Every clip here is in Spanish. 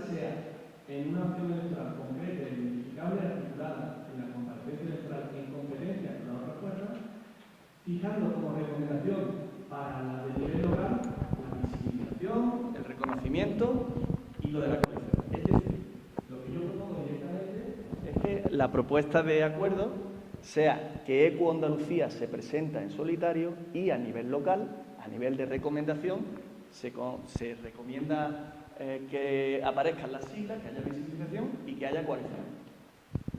sea en una opción electoral concreta, identificable y articulada en la comparecencia electoral en competencia con la otra fuerza, fijando como recomendación para la del nivel local la visibilización, el reconocimiento y lo de la coalición. Es decir, lo que yo propongo directamente es que la propuesta de acuerdo sea que ECU Andalucía se presenta en solitario y a nivel local, a nivel de recomendación, se recomienda que aparezcan las siglas, que haya visibilización y que haya coalición.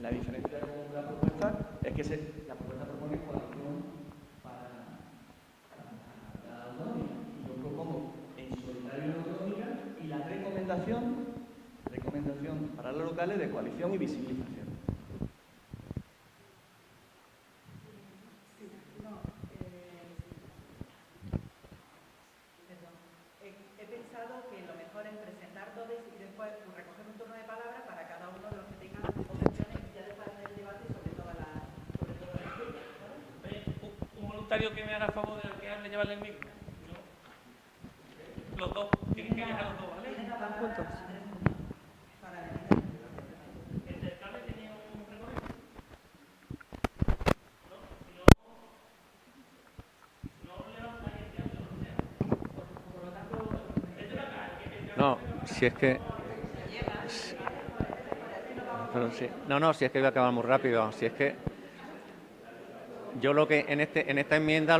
La diferencia con la propuesta es que la propuesta propone coalición para la autonómica. Y yo propongo en solitario en autonómica y la recomendación para los locales de coalición y visibilización. He pensado que lo mejor es presentar todos y después recoger un turno de palabra para cada uno de los que tengan objeciones y ya después hacer el debate sobre todas las un voluntario que me haga favor de que hable, llevarle el micro. Los dos, tienen que dejar los dos, ¿vale? Están juntos. ¿El del cable tenía un recorrido? No, si es que... Pero sí. No, si es que voy a acabar muy rápido. Si es que yo lo que en esta enmienda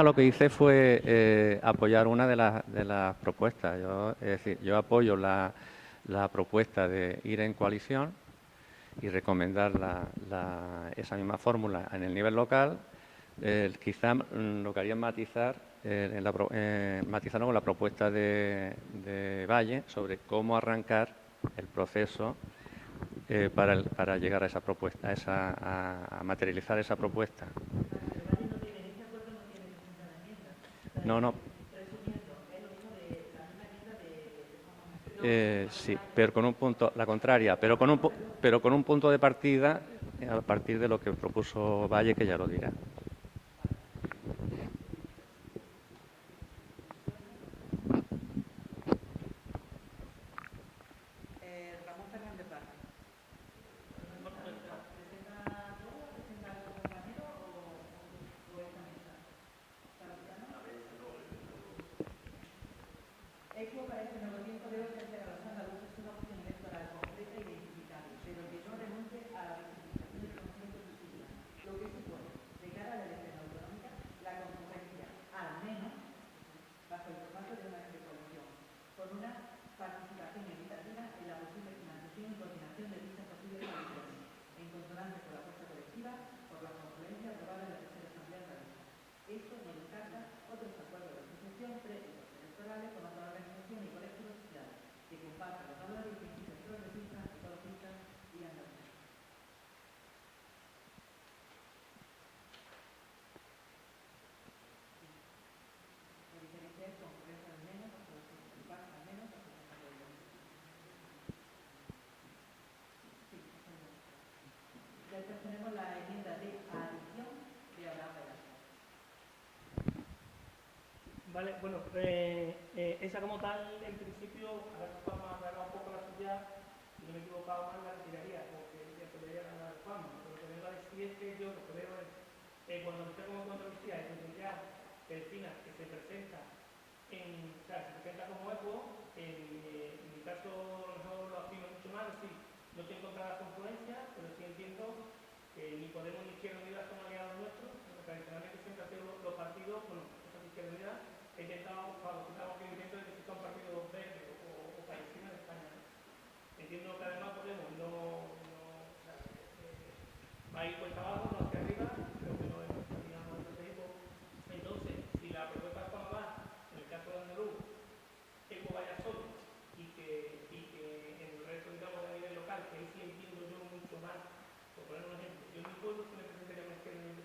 lo que hice fue apoyar una de las propuestas. Es decir, yo apoyo la propuesta de ir en coalición y recomendar esa misma fórmula en el nivel local. Quizá lo que haría es matizarlo con la propuesta de Valle sobre cómo arrancar el proceso para llegar a esa propuesta, a materializar esa propuesta. No. Sí, pero con un punto, la contraria, pero con un punto de partida a partir de lo que propuso Valle, que ya lo dirá. Ramón Fernández Barra. ECU parece en el tiempo de hoy hacer a los andaluces una opción electoral concreta e identificable, pero que no renuncie a la visibilización del conocimiento visible, lo que supone, de cara a la elección autonómica, la concurrencia, al menos, bajo el formato de una coalición, con una participación equitativa en la posible financiación y coordinación de dichas posibles coaliciones, en consonancia con la fuerza colectiva, por la confluencia aprobada en la tercera asamblea andaluza. Esto no descarta otros acuerdos de asociación previos electorales con otras organizaciones y colectivos sociales que compartan los valores y principios progresistas, ecologistas y andaluces. La diferencia es concurrencia al menos, al menos, después tenemos la enmienda de adición de Abraham Velasco. Vale, bueno, esa como tal, en principio, a ver, vamos a aclarar un poco la suya, si no me he equivocado más, la retiraría, porque ya se veía ganar el Juan. Pero lo que vengo a decir es que yo lo que veo es, cuando usted como controversia es encontrar vecinas que se presenta se presenta como ECU, en mi caso a lo mejor lo afino mucho más, es decir, no estoy en contra de la confluencia, pero sí entiendo que ni Podemos ni Izquierda Unida son aliados nuestros, porque tradicionalmente siempre han sido los partidos, bueno, Izquierda Unida, he intentado favorecer los movimientos de que exista un partido verde o parecido en España. Entiendo que además Podemos va a ir cuesta abajo, no hacia arriba, creo que no es nuestra estrategia. Entonces, si la propuesta de Juan va, en el caso de Andaluz, ECO vaya solo y que en el resto, digamos, a nivel local, que ahí sí entiendo yo mucho más, por poner un ejemplo, yo en mi pueblo se me presentaría una izquierda en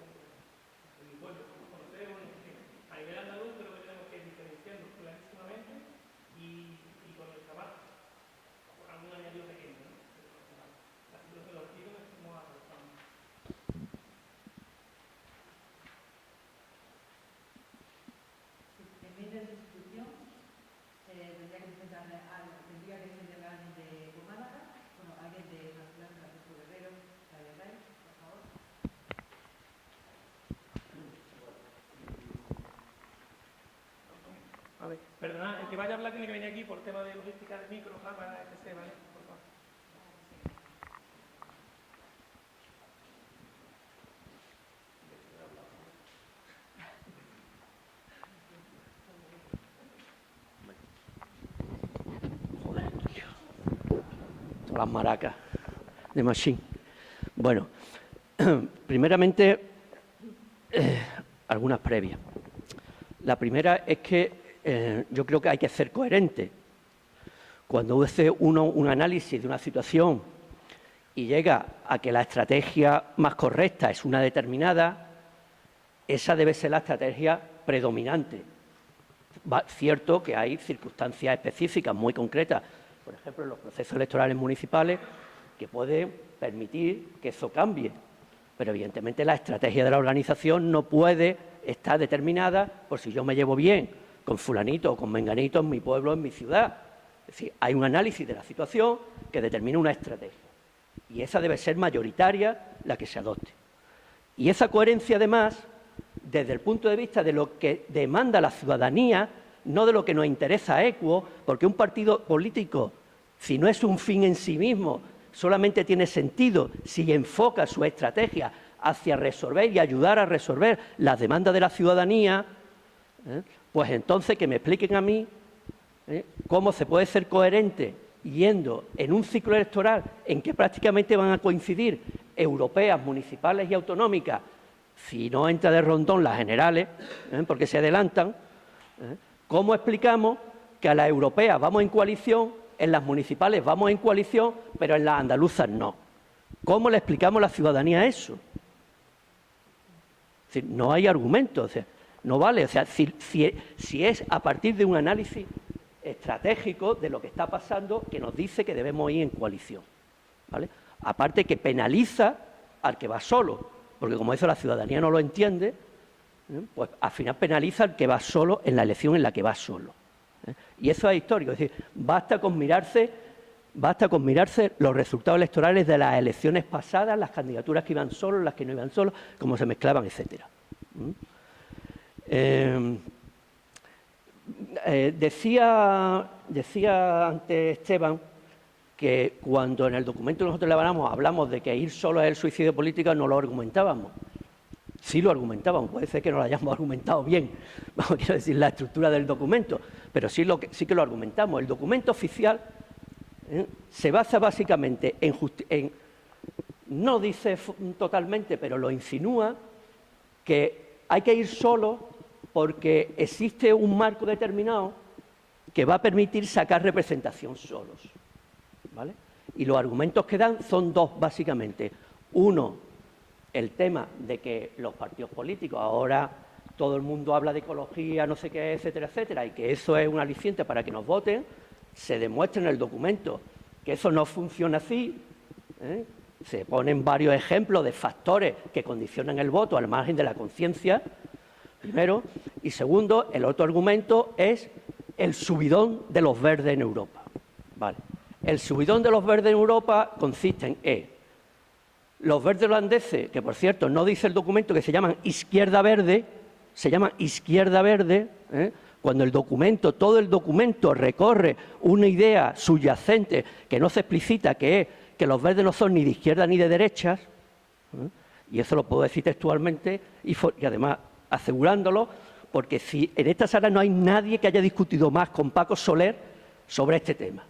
mi pueblo, como conocemos, a nivel andaluz creo que tenemos que ir diferenciando clarísimamente y con el trabajo, algún añadido pequeño, ¿no? La situación de los partidos es como avanzamos. ver, perdona, el que vaya a hablar tiene que venir aquí por tema de logística de micro, cámara, etc., ¿vale? Por favor. Joder, tío. Todas las maracas de Machine. Bueno, primeramente, algunas previas. La primera es que yo creo que hay que ser coherente. Cuando hace uno un análisis de una situación y llega a que la estrategia más correcta es una determinada, esa debe ser la estrategia predominante. Cierto que hay circunstancias específicas muy concretas, por ejemplo, en los procesos electorales municipales, que pueden permitir que eso cambie. Pero evidentemente la estrategia de la organización no puede estar determinada por si yo me llevo bien con fulanito o con menganito en mi pueblo, en mi ciudad. Es decir, hay un análisis de la situación que determina una estrategia. Y esa debe ser mayoritaria la que se adopte. Y esa coherencia, además, desde el punto de vista de lo que demanda la ciudadanía, no de lo que nos interesa a equo, porque un partido político, si no es un fin en sí mismo, solamente tiene sentido si enfoca su estrategia hacia resolver y ayudar a resolver las demandas de la ciudadanía, pues entonces que me expliquen a mí cómo se puede ser coherente yendo en un ciclo electoral en que prácticamente van a coincidir europeas, municipales y autonómicas, si no entra de rondón las generales, porque se adelantan, ¿cómo explicamos que a las europeas vamos en coalición, en las municipales vamos en coalición, pero en las andaluzas no? ¿Cómo le explicamos a la ciudadanía eso? Es decir, no hay argumentos, o sea, no vale. O sea, si es a partir de un análisis estratégico de lo que está pasando que nos dice que debemos ir en coalición, ¿vale? Aparte que penaliza al que va solo, porque como eso la ciudadanía no lo entiende, pues al final penaliza al que va solo en la elección en la que va solo. Y eso es histórico, es decir, basta con mirarse los resultados electorales de las elecciones pasadas, las candidaturas que iban solos, las que no iban solos, cómo se mezclaban, etcétera. Decía antes Esteban que cuando en el documento nosotros hablamos de que ir solo es el suicidio político, no lo argumentábamos. Sí lo argumentábamos, puede ser que no lo hayamos argumentado bien, quiero decir, la estructura del documento, pero sí que lo argumentamos. El documento oficial se basa básicamente en no dice totalmente, pero lo insinúa, que hay que ir solo porque existe un marco determinado que va a permitir sacar representación solos, ¿vale? Y los argumentos que dan son dos, básicamente. Uno, el tema de que los partidos políticos, ahora todo el mundo habla de ecología, no sé qué, etcétera, etcétera, y que eso es un aliciente para que nos voten, se demuestra en el documento que eso no funciona así, se ponen varios ejemplos de factores que condicionan el voto al margen de la conciencia, primero, y segundo, el otro argumento es el subidón de los verdes en Europa. Vale. El subidón de los verdes en Europa consiste en los verdes holandeses, que por cierto no dice el documento que se llaman izquierda verde, se llaman izquierda verde, cuando todo el documento recorre una idea subyacente que no se explicita, que es que los verdes no son ni de izquierda ni de derechas, y eso lo puedo decir textualmente y además asegurándolo, porque si en esta sala no hay nadie que haya discutido más con Paco Soler sobre este tema.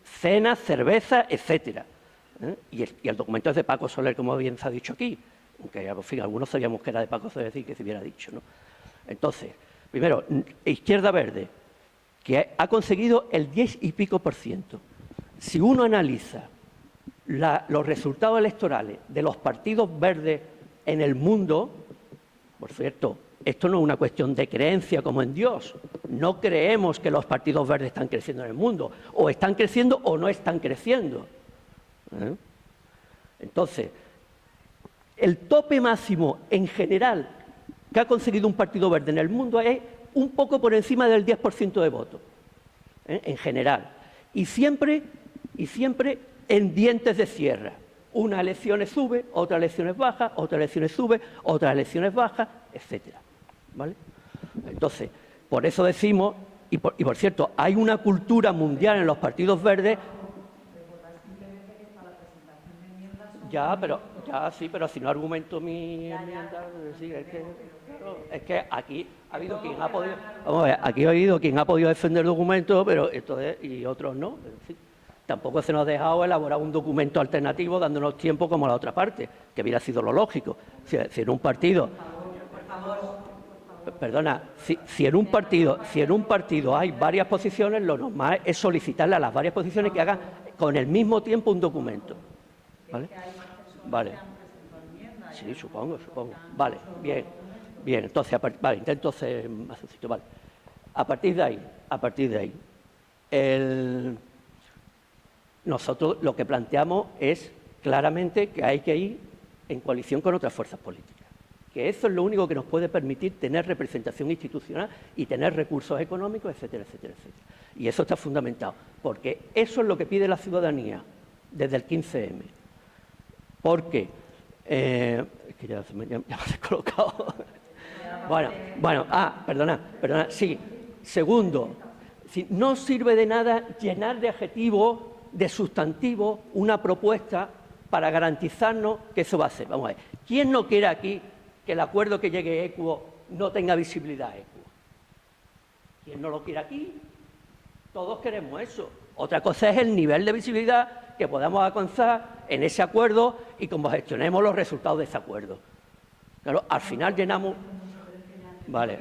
Cenas, cerveza, etcétera. Y el documento es de Paco Soler, como bien se ha dicho aquí, aunque en fin, algunos sabíamos que era de Paco Soler, decir que se hubiera dicho, ¿no? Entonces, primero, Izquierda Verde, que ha conseguido el 10 y pico %. Si uno analiza los resultados electorales de los partidos verdes en el mundo, por cierto, esto no es una cuestión de creencia como en Dios. No creemos que los partidos verdes están creciendo en el mundo. O están creciendo o no están creciendo. Entonces, el tope máximo en general que ha conseguido un partido verde en el mundo es un poco por encima del 10% de votos, en general. Y siempre en dientes de sierra. Unas elecciones sube, otras elecciones baja, otras elecciones sube, otras elecciones baja, etcétera. ¿Vale? Entonces, por eso decimos, y por cierto, hay una cultura mundial en los partidos verdes. Sí, pero si no argumento mi enmienda, es que aquí ha habido quien ha podido, vamos a ver, aquí ha habido quien ha podido defender el documento, pero y otros no. En fin, tampoco se nos ha dejado elaborar un documento alternativo dándonos tiempo como la otra parte, que hubiera sido lo lógico. Si en un partido, perdona, si en un partido hay varias posiciones, lo normal es solicitarle a las varias posiciones que hagan con el mismo tiempo un documento. ¿Vale? Vale. Sí, supongo. Vale, bien. Entonces, vale, intento ser más sencillo. Vale. A partir de ahí, nosotros lo que planteamos es claramente que hay que ir en coalición con otras fuerzas políticas. Que eso es lo único que nos puede permitir tener representación institucional y tener recursos económicos, etcétera, etcétera, etcétera. Y eso está fundamentado, porque eso es lo que pide la ciudadanía desde el 15M. Porque, es que ya me he descolocado. Perdona, sí. Segundo, no sirve de nada llenar de adjetivos, de sustantivos, una propuesta para garantizarnos que eso va a ser. Vamos a ver, ¿quién no quiere aquí que el acuerdo que llegue Equo no tenga visibilidad Equo? ¿Quién no lo quiere aquí? Todos queremos eso. Otra cosa es el nivel de visibilidad que podamos alcanzar en ese acuerdo y cómo gestionemos los resultados de ese acuerdo. Claro, al final llenamos. Vale.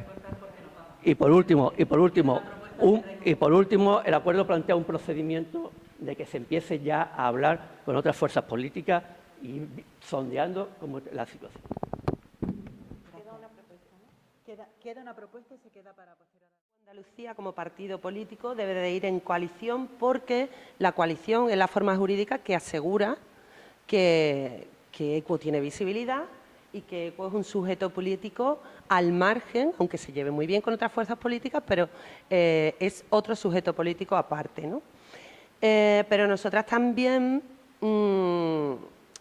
Y por último, el acuerdo plantea un procedimiento de que se empiece ya a hablar con otras fuerzas políticas y sondeando cómo la situación. Queda una propuesta, ¿no? Queda una propuesta y se queda para posterior. Andalucía, como partido político, debe de ir en coalición porque la coalición es la forma jurídica que asegura que Equo tiene visibilidad y que Equo es un sujeto político al margen, aunque se lleve muy bien con otras fuerzas políticas, pero es otro sujeto político aparte, ¿no? Pero nosotras también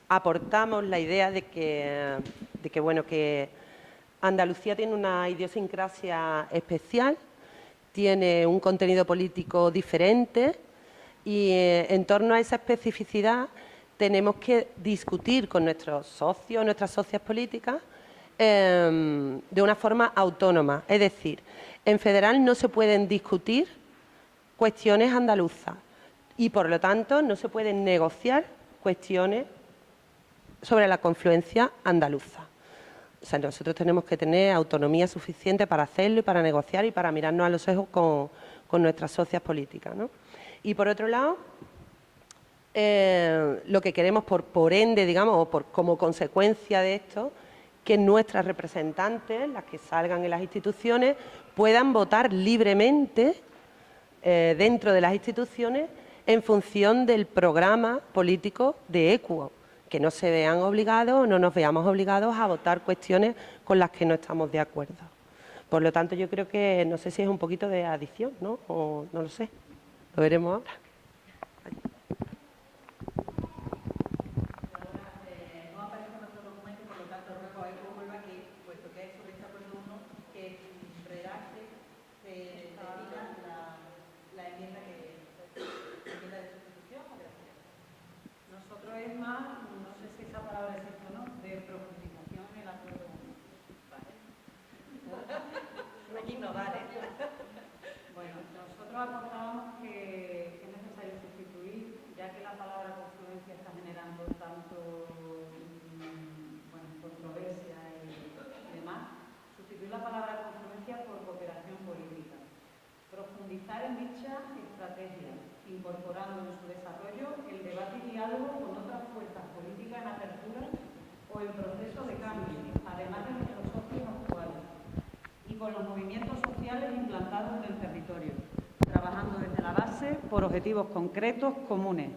aportamos la idea de que Andalucía tiene una idiosincrasia especial, tiene un contenido político diferente y en torno a esa especificidad tenemos que discutir con nuestros socios, nuestras socias políticas, de una forma autónoma. Es decir, en federal no se pueden discutir cuestiones andaluzas y, por lo tanto, no se pueden negociar cuestiones sobre la confluencia andaluza. O sea, nosotros tenemos que tener autonomía suficiente para hacerlo y para negociar y para mirarnos a los ojos con nuestras socias políticas, ¿no? Y, por otro lado, lo que queremos por ende, digamos, o como consecuencia de esto, que nuestras representantes, las que salgan en las instituciones, puedan votar libremente dentro de las instituciones en función del programa político de Equo, que no se vean obligados o no nos veamos obligados a votar cuestiones con las que no estamos de acuerdo. Por lo tanto, yo creo que, no sé si es un poquito de adición, ¿no? O no lo sé, lo veremos ahora. No aparece en nuestro documento, por lo tanto, ruego a Equo vuelva aquí, puesto que es sobre este acuerdo 1, que redacte, que diga la enmienda de sustitución. Nosotros es más, no sé si esa palabra existe o no, de profundización en el acuerdo 1. Vale. Aquí no vale. Bueno, nosotros aportábamos que es necesario sustituir, ya que la palabra confluencia está generando tanto controversia y demás, sustituir la palabra confluencia por cooperación política. Profundizar en dicha estrategia, incorporando en su desarrollo el debate y diálogo con otras fuerzas políticas en apertura o en proceso de cambio, además de nuestros socios actuales, y con los movimientos sociales implantados en el territorio, trabajando desde la base por objetivos concretos comunes.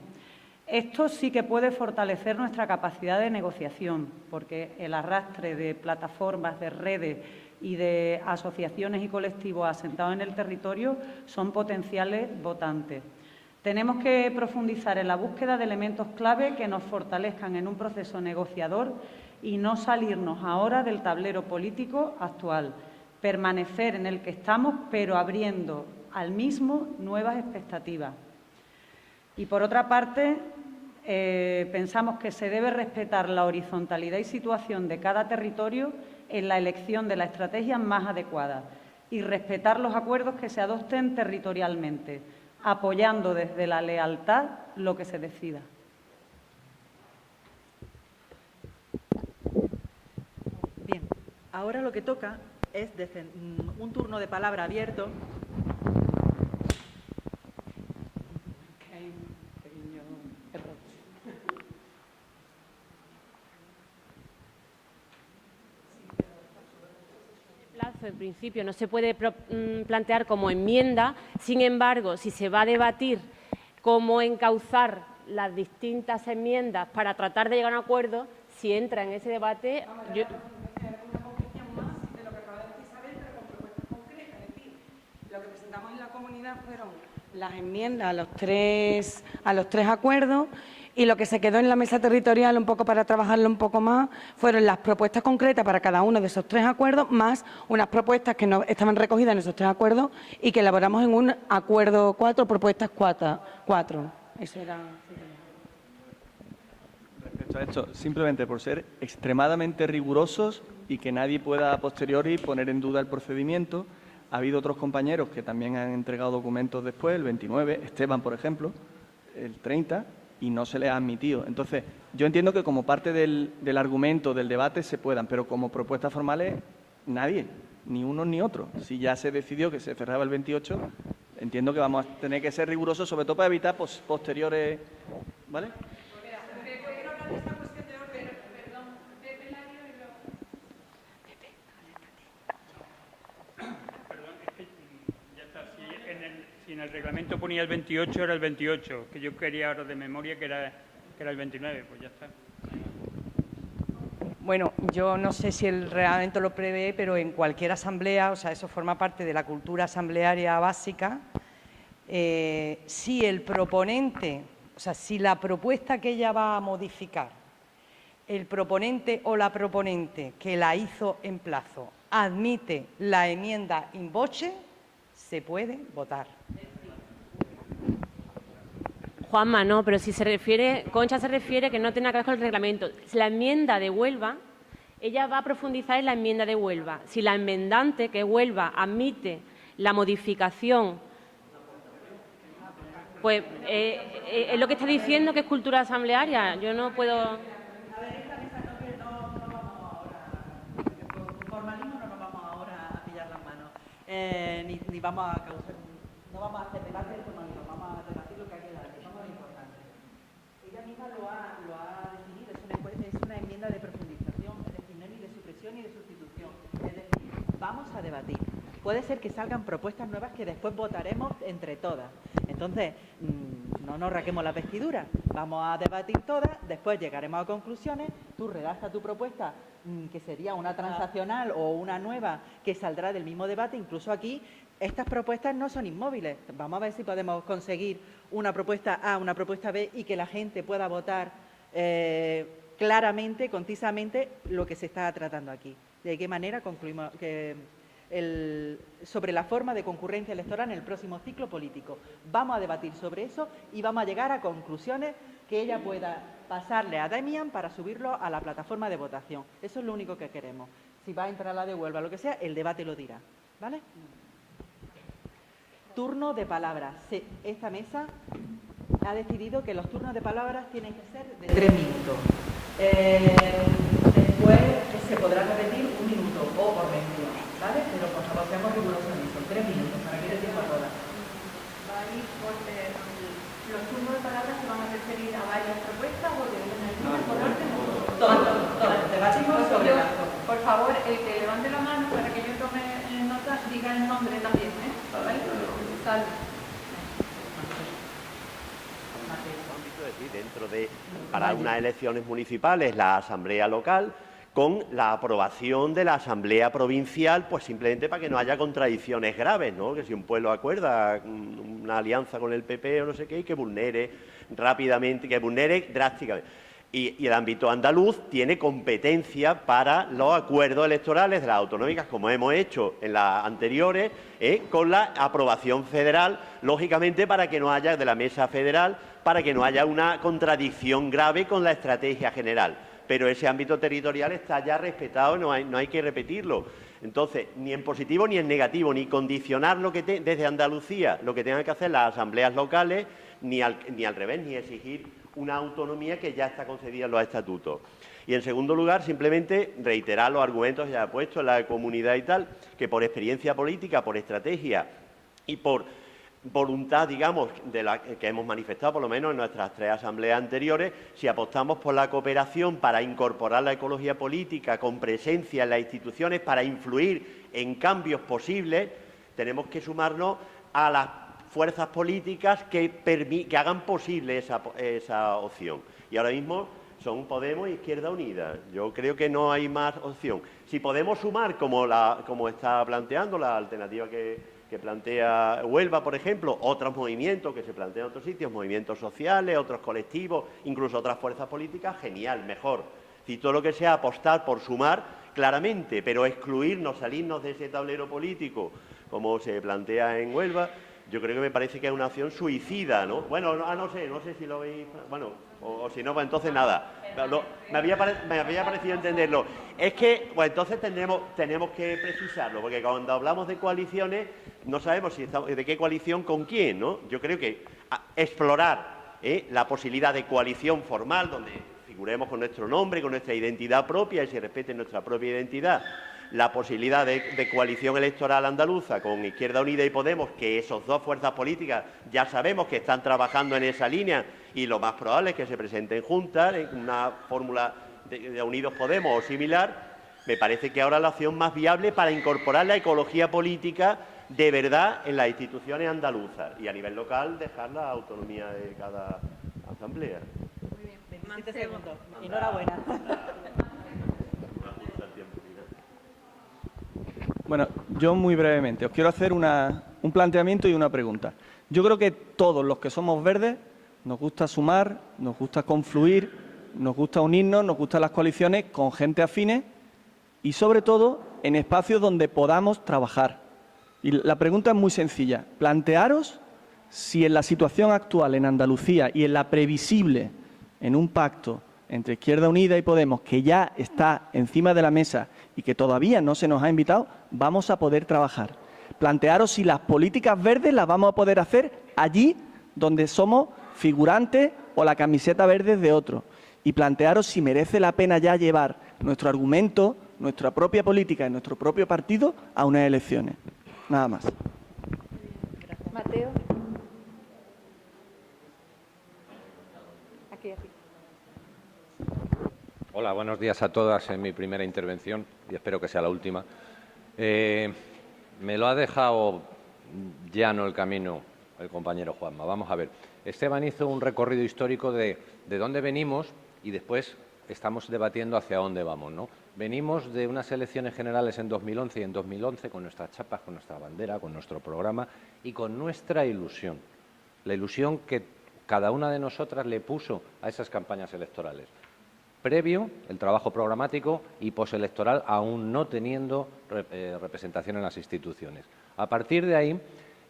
Esto sí que puede fortalecer nuestra capacidad de negociación, porque el arrastre de plataformas, de redes y de asociaciones y colectivos asentados en el territorio son potenciales votantes. Tenemos que profundizar en la búsqueda de elementos clave que nos fortalezcan en un proceso negociador y no salirnos ahora del tablero político actual. permanecer en el que estamos, pero abriendo al mismo nuevas expectativas. Y, por otra parte, pensamos que se debe respetar la horizontalidad y situación de cada territorio en la elección de la estrategia más adecuada y respetar los acuerdos que se adopten territorialmente, apoyando desde la lealtad lo que se decida. Bien, ahora lo que toca es un turno de palabra abierto. En principio no se puede plantear como enmienda, sin embargo, si se va a debatir cómo encauzar las distintas enmiendas para tratar de llegar a un acuerdo, si entra en ese debate... Lo que presentamos en la comunidad fueron las enmiendas a los tres acuerdos, y lo que se quedó en la mesa territorial, un poco para trabajarlo un poco más, fueron las propuestas concretas para cada uno de esos tres acuerdos, más unas propuestas que no estaban recogidas en esos tres acuerdos y que elaboramos en un acuerdo 4, propuestas 4. Eso era... Respecto a esto, simplemente por ser extremadamente rigurosos y que nadie pueda a posteriori poner en duda el procedimiento, ha habido otros compañeros que también han entregado documentos después, el 29, Esteban, por ejemplo, el 30, y no se les ha admitido. Entonces, yo entiendo que como parte del argumento, del debate, se puedan, pero como propuestas formales, nadie, ni uno ni otro. Si ya se decidió que se cerraba el 28, entiendo que vamos a tener que ser rigurosos, sobre todo para evitar posteriores... ¿Vale? Si en el reglamento ponía el 28, era el 28, que yo quería ahora de memoria que era el 29, pues ya está. Bueno, yo no sé si el reglamento lo prevé, pero en cualquier asamblea, o sea, eso forma parte de la cultura asamblearia básica, si el proponente, o sea, si la propuesta que ella va a modificar, el proponente o la proponente que la hizo en plazo admite la enmienda in voce, se puede votar. Juanma, no, pero si se refiere, Concha se refiere que no tiene que ver con el reglamento. Si la enmienda de Huelva, ella va a profundizar en la enmienda de Huelva. Si la enmendante, que es Huelva, admite la modificación, pues es lo que está diciendo que es cultura asamblearia. Yo no puedo... Ni vamos a causar, no vamos a hacer debate del formalismo, vamos a debatir lo que hay que dar, eso es lo importante. Ella misma lo ha definido, es una enmienda de profundización, es decir, no es ni de supresión ni de sustitución, es decir, vamos a debatir. Puede ser que salgan propuestas nuevas que después votaremos entre todas. Entonces, no nos raquemos la vestidura, vamos a debatir todas, después llegaremos a conclusiones, tú redactas tu propuesta, que sería una transaccional o una nueva que saldrá del mismo debate. Incluso aquí estas propuestas no son inmóviles. Vamos a ver si podemos conseguir una propuesta A, una propuesta B y que la gente pueda votar claramente, concisamente lo que se está tratando aquí. ¿De qué manera concluimos sobre la forma de concurrencia electoral en el próximo ciclo político? Vamos a debatir sobre eso y vamos a llegar a conclusiones que ella pueda pasarle a Demian para subirlo a la plataforma de votación. Eso es lo único que queremos. Si va a entrar la de Huelva, lo que sea, el debate lo dirá. ¿Vale? Turno de palabras. Esta mesa ha decidido que los turnos de palabras tienen que ser de 3 minutos. Después se podrá repetir 1 minuto o por mención, ¿vale? Pero por favor seamos rigurosos en eso, 3 minutos para que dé tiempo a todas. ¿Los turnos de palabras se van a referir a varias propuestas o de una línea por orden? Todas. Debatimos sobre las cosas. Por favor, el que levante la mano para que yo tome notas, diga el nombre también, ¿eh? ¿Vale? Salve. Dentro de, para unas elecciones municipales, la asamblea local, con la aprobación de la asamblea provincial, pues simplemente para que no haya contradicciones graves, ¿no? Que si un pueblo acuerda una alianza con el PP o no sé qué, y que vulnere rápidamente, que vulnere drásticamente. Y el ámbito andaluz tiene competencia para los acuerdos electorales de las autonómicas, como hemos hecho en las anteriores, con la aprobación federal, lógicamente para que no haya, de la mesa federal, para que no haya una contradicción grave con la estrategia general. Pero ese ámbito territorial está ya respetado, no hay que repetirlo. Entonces, ni en positivo ni en negativo, ni condicionar desde Andalucía lo que tengan que hacer las asambleas locales, ni al revés, ni exigir una autonomía que ya está concedida en los estatutos. Y, en segundo lugar, simplemente reiterar los argumentos que ya he puesto en la comunidad y tal, que por experiencia política, por estrategia y por voluntad, digamos, de la que hemos manifestado, por lo menos en nuestras 3 asambleas anteriores, si apostamos por la cooperación para incorporar la ecología política con presencia en las instituciones, para influir en cambios posibles, tenemos que sumarnos a las fuerzas políticas que hagan posible esa opción. Y ahora mismo son Podemos y Izquierda Unida. Yo creo que no hay más opción. Si podemos sumar, como está planteando la alternativa que plantea Huelva, por ejemplo, otros movimientos que se plantean en otros sitios, movimientos sociales, otros colectivos, incluso otras fuerzas políticas, genial, mejor. Si todo lo que sea apostar por sumar, claramente, pero excluirnos, salirnos de ese tablero político, como se plantea en Huelva, yo creo que me parece que es una acción suicida, ¿no? Bueno, no sé si lo veis, bueno, o si no, pues entonces nada. Me había parecido entenderlo. Es que, pues entonces tenemos que precisarlo, porque cuando hablamos de coaliciones, no sabemos de qué coalición con quién, ¿no? Yo creo que explorar la posibilidad de coalición formal, donde figuremos con nuestro nombre, con nuestra identidad propia y se respete nuestra propia identidad, la posibilidad de coalición electoral andaluza con Izquierda Unida y Podemos, que esos 2 fuerzas políticas ya sabemos que están trabajando en esa línea y lo más probable es que se presenten juntas en una fórmula de Unidos Podemos o similar, me parece que ahora es la opción más viable para incorporar la ecología política de verdad en las instituciones andaluzas y a nivel local dejar la autonomía de cada asamblea. Muy bien, 27 segundos. Enhorabuena. Bueno, yo muy brevemente os quiero hacer un planteamiento y una pregunta. Yo creo que todos los que somos verdes nos gusta sumar, nos gusta confluir, nos gusta unirnos, nos gustan las coaliciones con gente afines y, sobre todo, en espacios donde podamos trabajar. Y la pregunta es muy sencilla. Plantearos si en la situación actual en Andalucía y en la previsible, en un pacto entre Izquierda Unida y Podemos, que ya está encima de la mesa y que todavía no se nos ha invitado, vamos a poder trabajar. Plantearos si las políticas verdes las vamos a poder hacer allí donde somos figurantes o la camiseta verde de otros. Y plantearos si merece la pena ya llevar nuestro argumento, nuestra propia política y nuestro propio partido a unas elecciones. Nada más. Mateo. Aquí. Hola, buenos días a todas en mi primera intervención y espero que sea la última. Me lo ha dejado llano el camino el compañero Juanma. Vamos a ver. Esteban hizo un recorrido histórico de dónde venimos y después estamos debatiendo hacia dónde vamos, ¿no? Venimos de unas elecciones generales en 2011 y en 2011 con nuestras chapas, con nuestra bandera, con nuestro programa y con nuestra ilusión. La ilusión que cada una de nosotras le puso a esas campañas electorales. Previo, el trabajo programático y postelectoral aún no teniendo representación en las instituciones. A partir de ahí,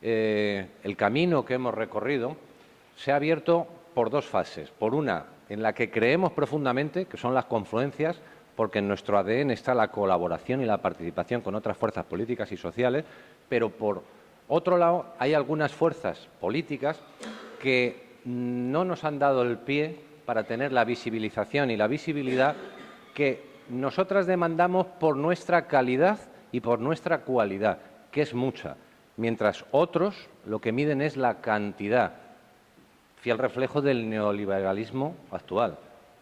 el camino que hemos recorrido se ha abierto por 2 fases. Por una, en la que creemos profundamente, que son las confluencias, porque en nuestro ADN está la colaboración y la participación con otras fuerzas políticas y sociales, pero por otro lado hay algunas fuerzas políticas que no nos han dado el pie para tener la visibilización y la visibilidad que nosotras demandamos por nuestra calidad y por nuestra cualidad, que es mucha, mientras otros lo que miden es la cantidad, fiel reflejo del neoliberalismo actual.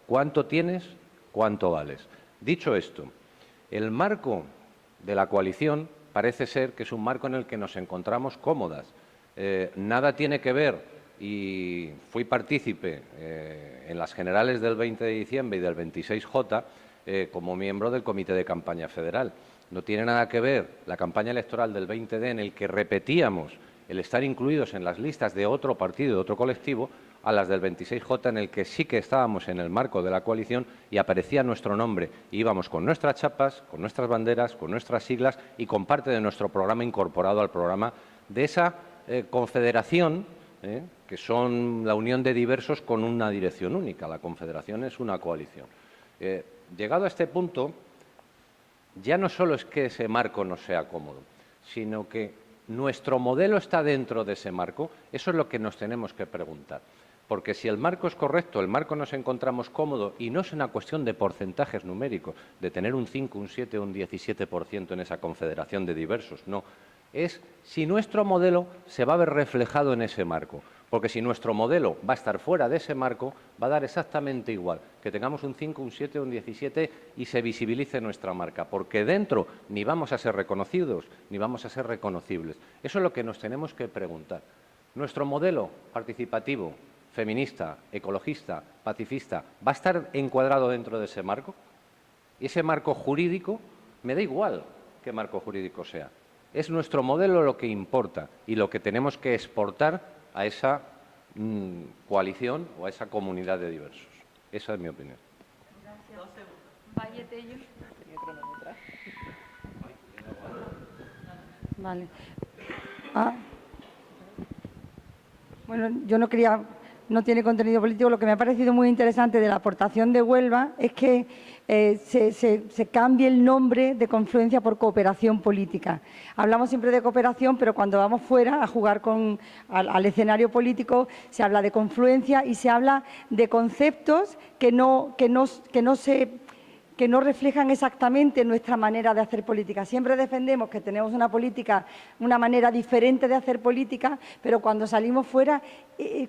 ¿Cuánto tienes? ¿Cuánto vales? Dicho esto, el marco de la coalición parece ser que es un marco en el que nos encontramos cómodas. Nada tiene que ver, y fui partícipe en las generales del 20 de diciembre y del 26J como miembro del Comité de Campaña Federal. No tiene nada que ver la campaña electoral del 20D en el que repetíamos el estar incluidos en las listas de otro partido, de otro colectivo, a las del 26J, en el que sí que estábamos en el marco de la coalición y aparecía nuestro nombre. Y íbamos con nuestras chapas, con nuestras banderas, con nuestras siglas y con parte de nuestro programa incorporado al programa de esa confederación, que son la unión de diversos con una dirección única. La confederación es una coalición. Llegado a este punto, ya no solo es que ese marco no sea cómodo, sino que nuestro modelo está dentro de ese marco. Eso es lo que nos tenemos que preguntar. Porque si el marco es correcto, el marco nos encontramos cómodo y no es una cuestión de porcentajes numéricos, de tener un 5, un 7, un 17% en esa confederación de diversos, no. Es si nuestro modelo se va a ver reflejado en ese marco. Porque si nuestro modelo va a estar fuera de ese marco, va a dar exactamente igual que tengamos un 5, un 7, un 17 y se visibilice nuestra marca. Porque dentro ni vamos a ser reconocidos ni vamos a ser reconocibles. Eso es lo que nos tenemos que preguntar. Nuestro modelo participativo, feminista, ecologista, pacifista, ¿va a estar encuadrado dentro de ese marco? Y ese marco jurídico, me da igual qué marco jurídico sea. Es nuestro modelo lo que importa y lo que tenemos que exportar a esa coalición o a esa comunidad de diversos. Esa es mi opinión. Vale. Bueno, yo no tiene contenido político. Lo que me ha parecido muy interesante de la aportación de Huelva es que se cambie el nombre de confluencia por cooperación política. Hablamos siempre de cooperación, pero cuando vamos fuera a jugar al escenario político se habla de confluencia y se habla de conceptos que no reflejan exactamente nuestra manera de hacer política. Siempre defendemos que tenemos una manera diferente de hacer política, pero cuando salimos fuera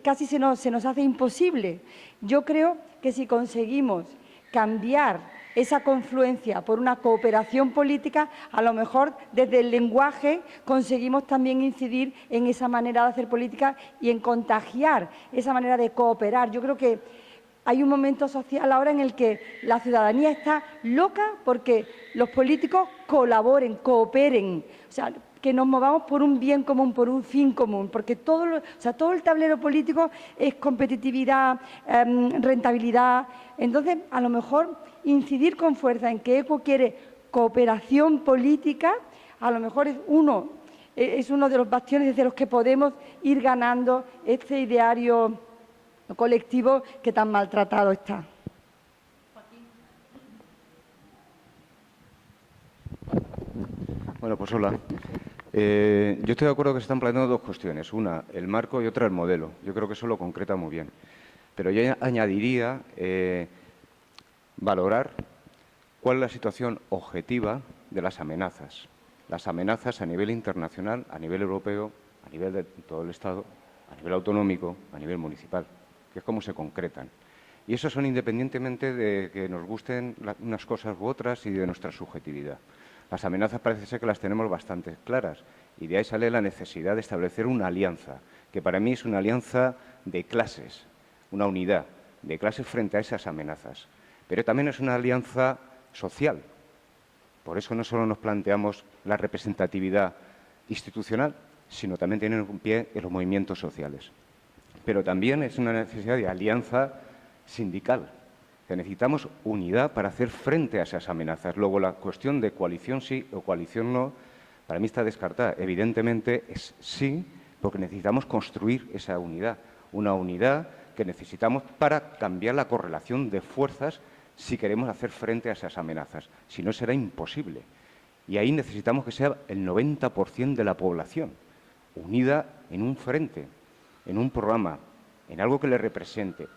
casi se nos hace imposible. Yo creo que si conseguimos cambiar esa confluencia por una cooperación política, a lo mejor desde el lenguaje conseguimos también incidir en esa manera de hacer política y en contagiar esa manera de cooperar. Yo creo que hay un momento social ahora en el que la ciudadanía está loca porque los políticos colaboren, cooperen, o sea, que nos movamos por un bien común, por un fin común, porque todo el tablero político es competitividad, rentabilidad. Entonces, a lo mejor incidir con fuerza en que ECO quiere cooperación política, a lo mejor es uno de los bastiones desde los que podemos ir ganando este ideario colectivo que tan maltratado está. Bueno, pues hola. Yo estoy de acuerdo que se están planteando dos cuestiones. Una, el marco y otra, el modelo. Yo creo que eso lo concreta muy bien. Pero yo añadiría valorar cuál es la situación objetiva de las amenazas. Las amenazas a nivel internacional, a nivel europeo, a nivel de todo el Estado, a nivel autonómico, a nivel municipal, que es cómo se concretan. Y eso son independientemente de que nos gusten unas cosas u otras y de nuestra subjetividad. Las amenazas parece ser que las tenemos bastante claras y de ahí sale la necesidad de establecer una alianza, que para mí es una alianza de clases, una unidad de clases frente a esas amenazas. Pero también es una alianza social. Por eso no solo nos planteamos la representatividad institucional, sino también tener un pie en los movimientos sociales. Pero también es una necesidad de alianza sindical, que necesitamos unidad para hacer frente a esas amenazas. Luego, la cuestión de coalición sí o coalición no, para mí está descartada. Evidentemente es sí, porque necesitamos construir esa unidad, una unidad que necesitamos para cambiar la correlación de fuerzas si queremos hacer frente a esas amenazas. Si no, será imposible. Y ahí necesitamos que sea el 90% de la población unida en un frente, en un programa, en algo que le represente,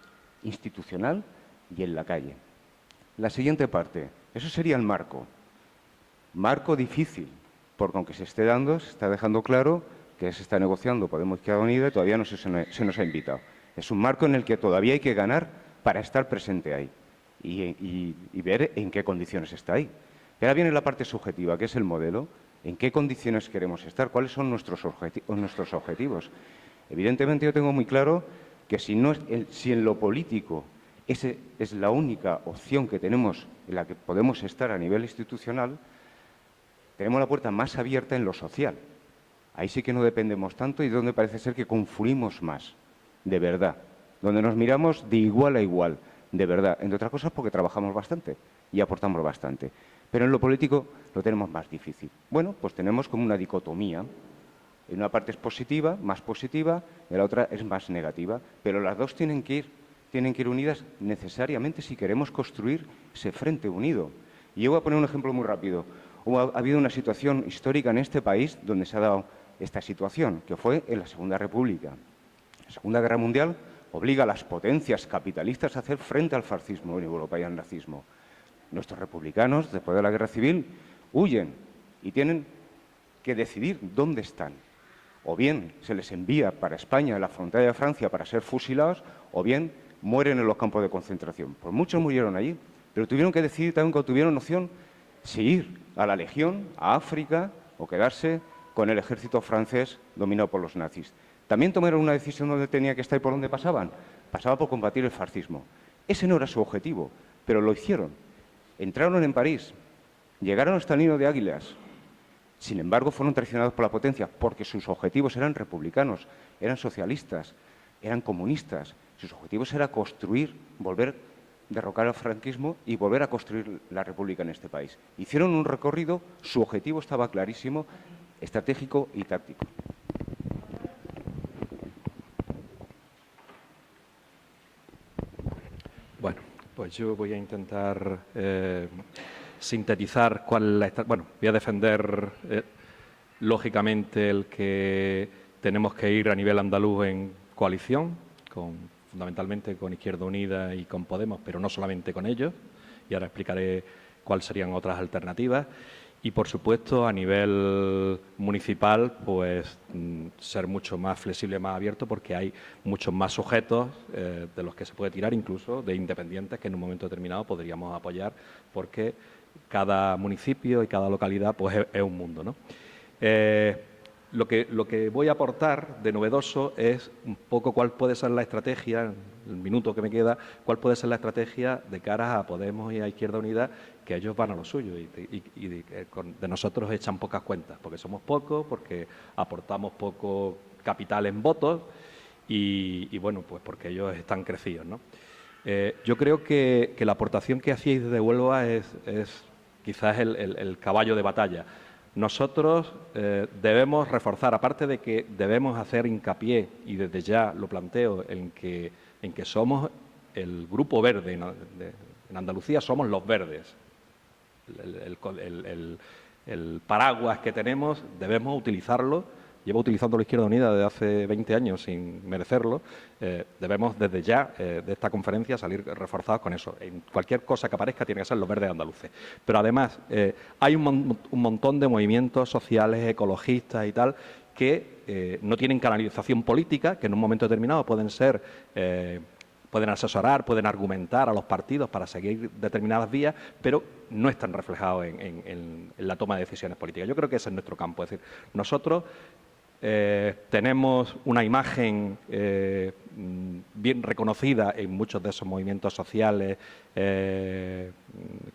institucional y en la calle. La siguiente parte, eso sería el marco. Marco difícil, porque aunque se esté dando, se está dejando claro que se está negociando Podemos Izquierda Unida y todavía no se nos ha invitado. Es un marco en el que todavía hay que ganar para estar presente ahí y ver en qué condiciones está ahí. Y ahora viene la parte subjetiva, que es el modelo. ¿En qué condiciones queremos estar? ¿Cuáles son nuestros objetivos? Evidentemente yo tengo muy claro que si en lo político esa es la única opción que tenemos en la que podemos estar a nivel institucional, tenemos la puerta más abierta en lo social. Ahí sí que no dependemos tanto y donde parece ser que confluimos más, de verdad. donde nos miramos de igual a igual, de verdad, entre otras cosas porque trabajamos bastante y aportamos bastante. Pero en lo político lo tenemos más difícil. Bueno, pues tenemos como una dicotomía. En una parte es positiva, más positiva, y la otra es más negativa, pero las dos tienen que ir unidas necesariamente si queremos construir ese frente unido. Y yo voy a poner un ejemplo muy rápido. Ha habido una situación histórica en este país donde se ha dado esta situación, que fue en la Segunda República. La Segunda Guerra Mundial obliga a las potencias capitalistas a hacer frente al fascismo en Europa y al nazismo. Nuestros republicanos, después de la Guerra Civil, huyen y tienen que decidir dónde están. O bien se les envía para España, en la frontera de Francia, para ser fusilados, o bien mueren en los campos de concentración. Pues muchos murieron allí, pero tuvieron que decidir también cuando tuvieron opción si ir a la Legión, a África, o quedarse con el ejército francés dominado por los nazis. También tomaron una decisión dónde tenía que estar y por dónde pasaban. Pasaba por combatir el fascismo. Ese no era su objetivo, pero lo hicieron. Entraron en París, llegaron hasta el Nido de Águilas. Sin embargo, fueron traicionados por la potencia porque sus objetivos eran republicanos, eran socialistas, eran comunistas. Sus objetivos era construir, derrocar al franquismo y volver a construir la república en este país. Hicieron un recorrido, su objetivo estaba clarísimo, estratégico y táctico. Bueno, pues yo voy a intentar sintetizar cuál es la... Bueno, voy a defender lógicamente el que tenemos que ir a nivel andaluz en coalición, fundamentalmente con Izquierda Unida y con Podemos, pero no solamente con ellos, y ahora explicaré cuáles serían otras alternativas. Y, por supuesto, a nivel municipal, pues ser mucho más flexible, más abierto, porque hay muchos más sujetos de los que se puede tirar, incluso de independientes, que en un momento determinado podríamos apoyar, porque cada municipio y cada localidad pues es un mundo, ¿no? Lo que voy a aportar de novedoso es un poco cuál puede ser la estrategia, el minuto que me queda, cuál puede ser la estrategia de cara a Podemos y a Izquierda Unida, que ellos van a lo suyo y de nosotros echan pocas cuentas, porque somos pocos, porque aportamos poco capital en votos y bueno, pues porque ellos están crecidos, ¿no? Yo creo que la aportación que hacíais desde Huelva es quizás el caballo de batalla. Nosotros debemos reforzar, aparte de que debemos hacer hincapié, y desde ya lo planteo, en que somos el grupo verde, en Andalucía somos los verdes. El paraguas que tenemos debemos utilizarlo. Llevo utilizando la Izquierda Unida desde hace 20 años sin merecerlo. Debemos desde ya de esta conferencia salir reforzados con eso. En cualquier cosa que aparezca tiene que ser los verdes andaluces. Pero además hay un montón de movimientos sociales, ecologistas y tal que no tienen canalización política, que en un momento determinado pueden asesorar, pueden argumentar a los partidos para seguir determinadas vías, pero no están reflejados en la toma de decisiones políticas. Yo creo que ese es nuestro campo. Es decir, nosotros tenemos una imagen bien reconocida en muchos de esos movimientos sociales,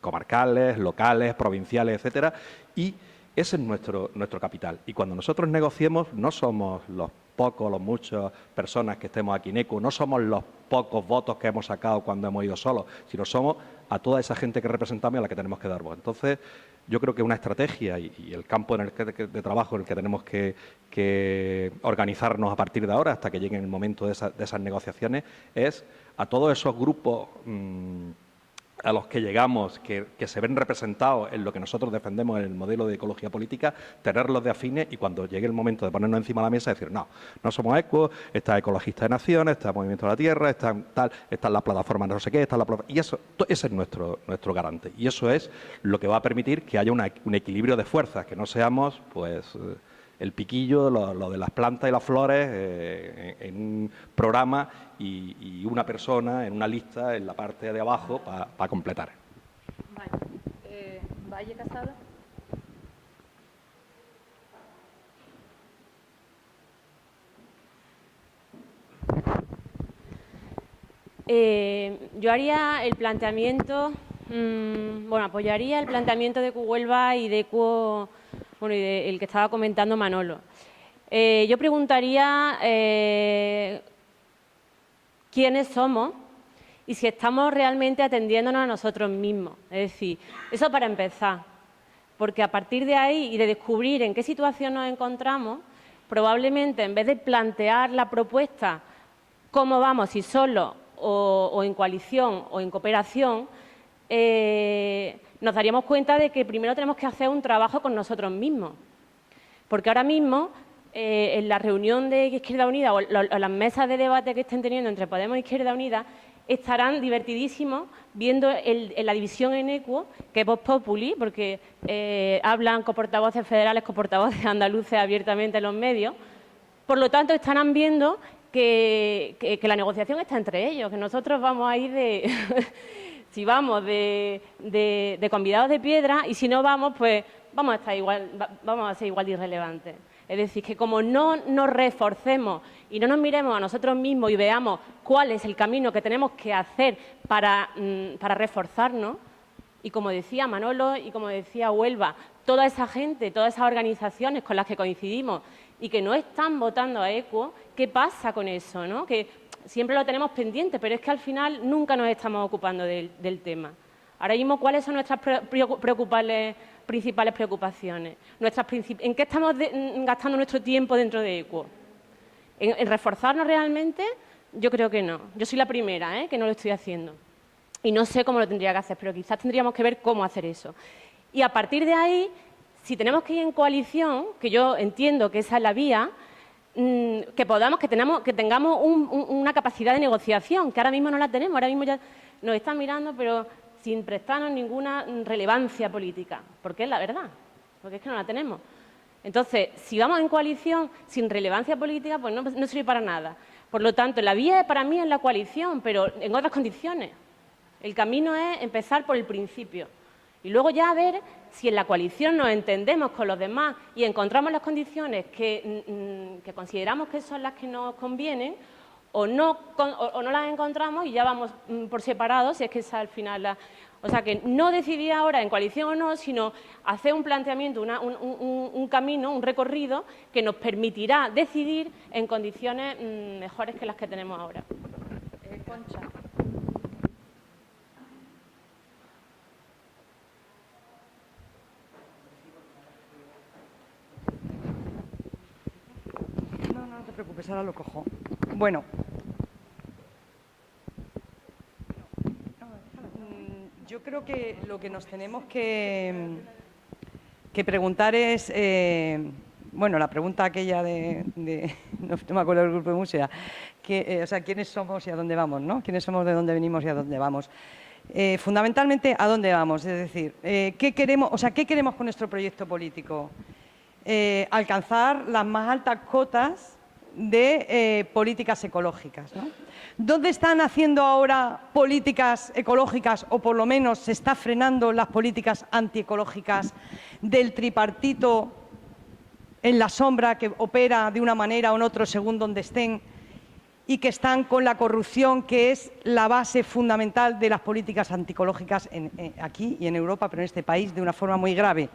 comarcales, locales, provinciales, etcétera, y ese es nuestro capital. Y cuando nosotros negociemos, no somos los pocos, los muchas personas que estemos aquí en ECU, no somos los pocos votos que hemos sacado cuando hemos ido solos, sino somos a toda esa gente que representamos y a la que tenemos que dar voz. Entonces, yo creo que una estrategia y el campo de trabajo en el que tenemos que organizarnos a partir de ahora, hasta que llegue el momento de esas negociaciones, es a todos esos grupos a los que llegamos, que se ven representados en lo que nosotros defendemos en el modelo de ecología política, tenerlos de afines y cuando llegue el momento de ponernos encima de la mesa decir, no somos ECU, está Ecologistas de Naciones, está Movimiento de la Tierra, está la plataforma no sé qué, está la plataforma... Y ese es nuestro garante. Y eso es lo que va a permitir que haya un equilibrio de fuerzas, que no seamos, pues... el piquillo, lo de las plantas y las flores en un programa y una persona en una lista en la parte de abajo para completar. Valle Casada. Yo haría el planteamiento, apoyaría el planteamiento de Huelva y de ECU. Bueno, y el que estaba comentando Manolo. Yo preguntaría quiénes somos y si estamos realmente atendiéndonos a nosotros mismos. Es decir, eso para empezar, porque a partir de ahí y de descubrir en qué situación nos encontramos, probablemente en vez de plantear la propuesta cómo vamos, si solo o en coalición o en cooperación, nos daríamos cuenta de que primero tenemos que hacer un trabajo con nosotros mismos. Porque ahora mismo, en la reunión de Izquierda Unida o las mesas de debate que estén teniendo entre Podemos e Izquierda Unida, estarán divertidísimos viendo la división en equo, que es Vox Populi, porque hablan con portavoces federales, con portavoces andaluces abiertamente en los medios. Por lo tanto, estarán viendo que la negociación está entre ellos, que nosotros vamos a ir de... si vamos de convidados de piedra y si no vamos, pues vamos a ser igual de irrelevantes. Es decir, que como no nos reforcemos y no nos miremos a nosotros mismos y veamos cuál es el camino que tenemos que hacer para reforzarnos, y como decía Manolo y como decía Huelva, toda esa gente, todas esas organizaciones con las que coincidimos y que no están votando a equo, ¿qué pasa con eso, no? Que siempre lo tenemos pendiente, pero es que al final nunca nos estamos ocupando del tema. Ahora mismo, ¿cuáles son nuestras principales preocupaciones? ¿En qué estamos gastando nuestro tiempo dentro de equo? ¿En reforzarnos realmente? Yo creo que no. Yo soy la primera, que no lo estoy haciendo. Y no sé cómo lo tendría que hacer, pero quizás tendríamos que ver cómo hacer eso. Y a partir de ahí, si tenemos que ir en coalición, que yo entiendo que esa es la vía, que tengamos una capacidad de negociación, que ahora mismo no la tenemos. Ahora mismo ya nos están mirando, pero sin prestarnos ninguna relevancia política, porque es la verdad, porque es que no la tenemos. Entonces, si vamos en coalición sin relevancia política, pues no sirve para nada. Por lo tanto, la vía para mí es la coalición, pero en otras condiciones. El camino es empezar por el principio y luego ya ver si en la coalición nos entendemos con los demás y encontramos las condiciones que consideramos que son las que nos convienen, o no las encontramos y ya vamos por separado, si es que esa al final O sea, que no decidir ahora en coalición o no, sino hacer un planteamiento, un camino, un recorrido que nos permitirá decidir en condiciones mejores que las que tenemos ahora. Concha. No te preocupes, ahora lo cojo. Bueno. Yo creo que lo que nos tenemos que preguntar es, bueno, la pregunta aquella no me acuerdo del grupo de música, o sea, ¿quiénes somos y a dónde vamos, no? ¿Quiénes somos, de dónde venimos y a dónde vamos? Fundamentalmente, ¿a dónde vamos? Es decir, ¿qué queremos con nuestro proyecto político? Alcanzar las más altas cotas de políticas ecológicas, ¿no? ¿Dónde están haciendo ahora políticas ecológicas, o por lo menos se está frenando las políticas antiecológicas del tripartito en la sombra, que opera de una manera o en otra según donde estén, y que están con la corrupción, que es la base fundamental de las políticas antiecológicas aquí y en Europa, pero en este país de una forma muy grave?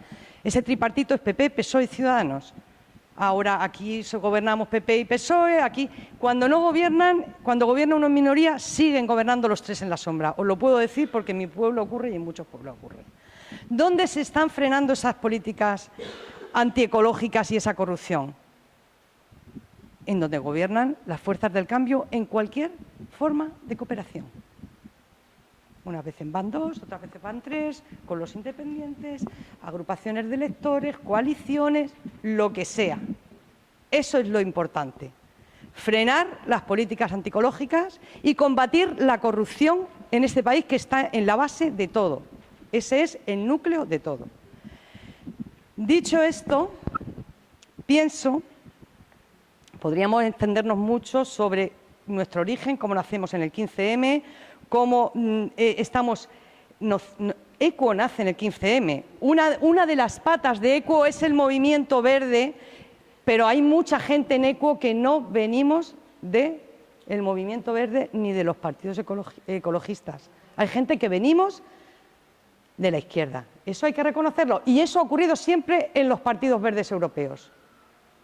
Ese tripartito es PP, PSOE y Ciudadanos. Ahora aquí gobernamos PP y PSOE, aquí cuando no gobiernan, cuando gobierna una minoría, siguen gobernando los tres en la sombra. Os lo puedo decir porque en mi pueblo ocurre y en muchos pueblos ocurre. ¿Dónde se están frenando esas políticas antiecológicas y esa corrupción? En donde gobiernan las fuerzas del cambio en cualquier forma de cooperación. Unas veces van dos, otras veces van tres, con los independientes, agrupaciones de electores, coaliciones, lo que sea. Eso es lo importante. Frenar las políticas anticológicas y combatir la corrupción en este país, que está en la base de todo. Ese es el núcleo de todo. Dicho esto, pienso, podríamos extendernos mucho sobre nuestro origen, cómo nacemos en el 15M, cómo equo nace en el 15M. Una de las patas de equo es el movimiento verde, pero hay mucha gente en equo que no venimos del movimiento verde ni de los partidos ecologistas. Hay gente que venimos de la izquierda. Eso hay que reconocerlo. Y eso ha ocurrido siempre en los partidos verdes europeos.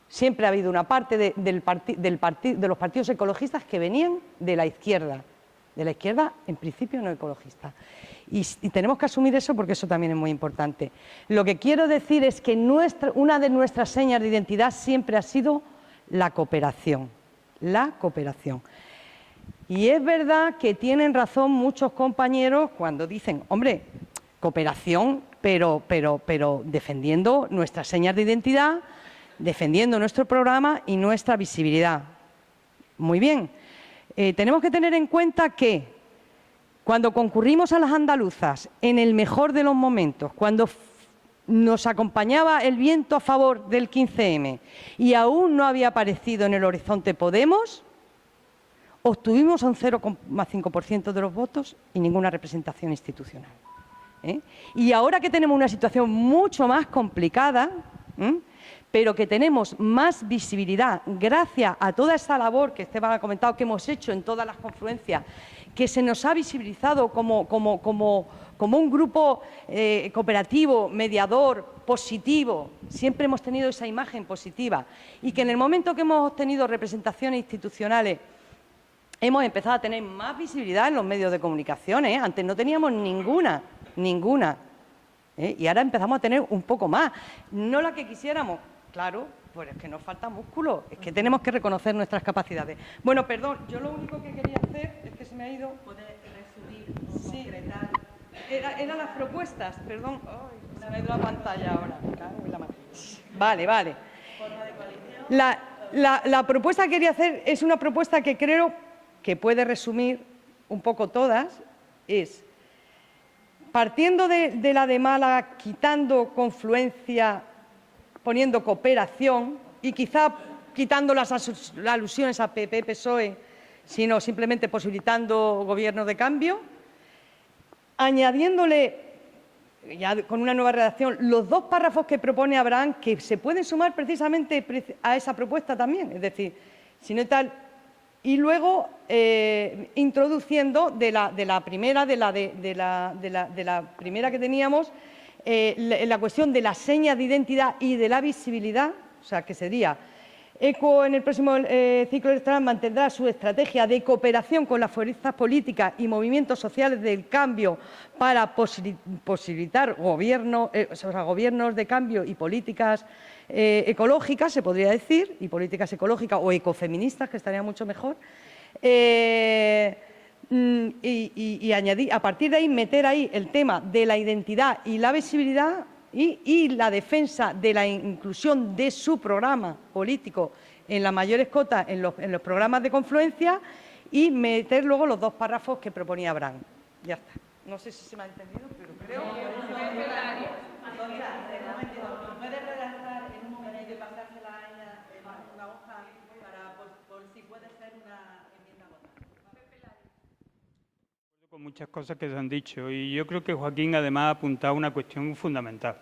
Siempre ha habido una parte de los partidos ecologistas que venían de la izquierda en principio no ecologista. Y tenemos que asumir eso porque eso también es muy importante. Lo que quiero decir es que una de nuestras señas de identidad siempre ha sido la cooperación. La cooperación. Y es verdad que tienen razón muchos compañeros cuando dicen, hombre, cooperación, pero defendiendo nuestras señas de identidad, defendiendo nuestro programa y nuestra visibilidad. Muy bien. Tenemos que tener en cuenta que cuando concurrimos a las andaluzas, en el mejor de los momentos, cuando nos acompañaba el viento a favor del 15M y aún no había aparecido en el horizonte Podemos, obtuvimos un 0,5% de los votos y ninguna representación institucional. Y ahora que tenemos una situación mucho más complicada, pero que tenemos más visibilidad gracias a toda esa labor que Esteban ha comentado que hemos hecho en todas las confluencias, que se nos ha visibilizado como un grupo cooperativo, mediador, positivo, siempre hemos tenido esa imagen positiva, y que en el momento que hemos obtenido representaciones institucionales hemos empezado a tener más visibilidad en los medios de comunicación, antes no teníamos ninguna, y ahora empezamos a tener un poco más, no la que quisiéramos. Claro, pues es que nos falta músculo, es que tenemos que reconocer nuestras capacidades. Bueno, perdón, yo lo único que quería hacer es que se me ha ido... Poder resumir, concretar. Eran las propuestas, perdón. Ay, se me ha ido la pantalla ahora. Vale. La propuesta que quería hacer es una propuesta que creo que puede resumir un poco todas, es partiendo de la de Málaga, quitando confluencia, poniendo cooperación y quizá quitando las alusiones a PP, PSOE, sino simplemente posibilitando gobierno de cambio, añadiéndole, ya con una nueva redacción, los dos párrafos que propone Abraham, que se pueden sumar precisamente a esa propuesta también, es decir, si no tal, y luego introduciendo de la primera que teníamos, la cuestión de la seña de identidad y de la visibilidad, o sea, que sería ECO en el próximo ciclo electoral mantendrá su estrategia de cooperación con las fuerzas políticas y movimientos sociales del cambio para posibilitar gobiernos de cambio y políticas ecológicas, se podría decir, y políticas ecológicas o ecofeministas, que estaría mucho mejor. Y añadir, a partir de ahí, meter ahí el tema de la identidad y la visibilidad y la defensa de la inclusión de su programa político en las mayores cotas en los programas de confluencia y meter luego los dos párrafos que proponía Abraham. Ya está. No sé si se me ha entendido, pero creo que... ¿Puedes redactar en un momento y pasársela a ella en una hoja por si puede ser una enmienda votada? Con muchas cosas que se han dicho y yo creo que Joaquín además ha apuntado una cuestión fundamental.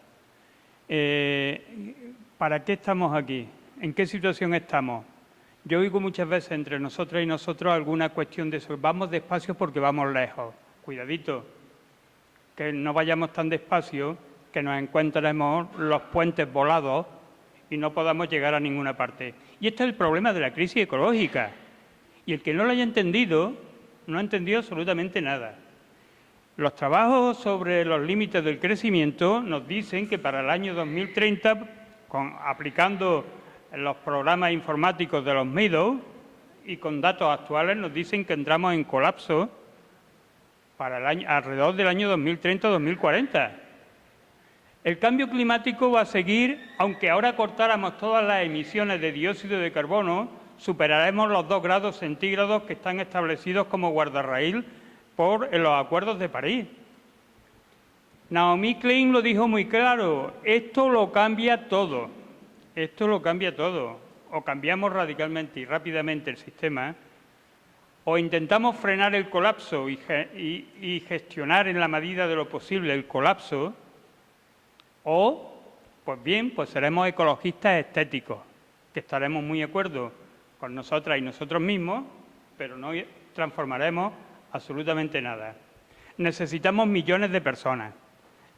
¿Para qué estamos aquí? ¿En qué situación estamos? Yo oigo muchas veces entre nosotras y nosotros alguna cuestión de eso. Vamos despacio porque vamos lejos. Cuidadito, que no vayamos tan despacio que nos encontremos los puentes volados y no podamos llegar a ninguna parte. Y este es el problema de la crisis ecológica. Y el que no lo haya entendido, no ha entendido absolutamente nada. Los trabajos sobre los límites del crecimiento nos dicen que para el año 2030, aplicando los programas informáticos de los MIDO y con datos actuales, nos dicen que entramos en colapso para alrededor del año 2030-2040. El cambio climático va a seguir, aunque ahora cortáramos todas las emisiones de dióxido de carbono, superaremos los 2 grados centígrados que están establecidos como guardarraíl por los acuerdos de París. Naomi Klein lo dijo muy claro, esto lo cambia todo, o cambiamos radicalmente y rápidamente el sistema, o intentamos frenar el colapso y gestionar en la medida de lo posible el colapso, o, pues bien, pues seremos ecologistas estéticos, que estaremos muy de acuerdo con nosotras y nosotros mismos, pero no transformaremos absolutamente nada. Necesitamos millones de personas.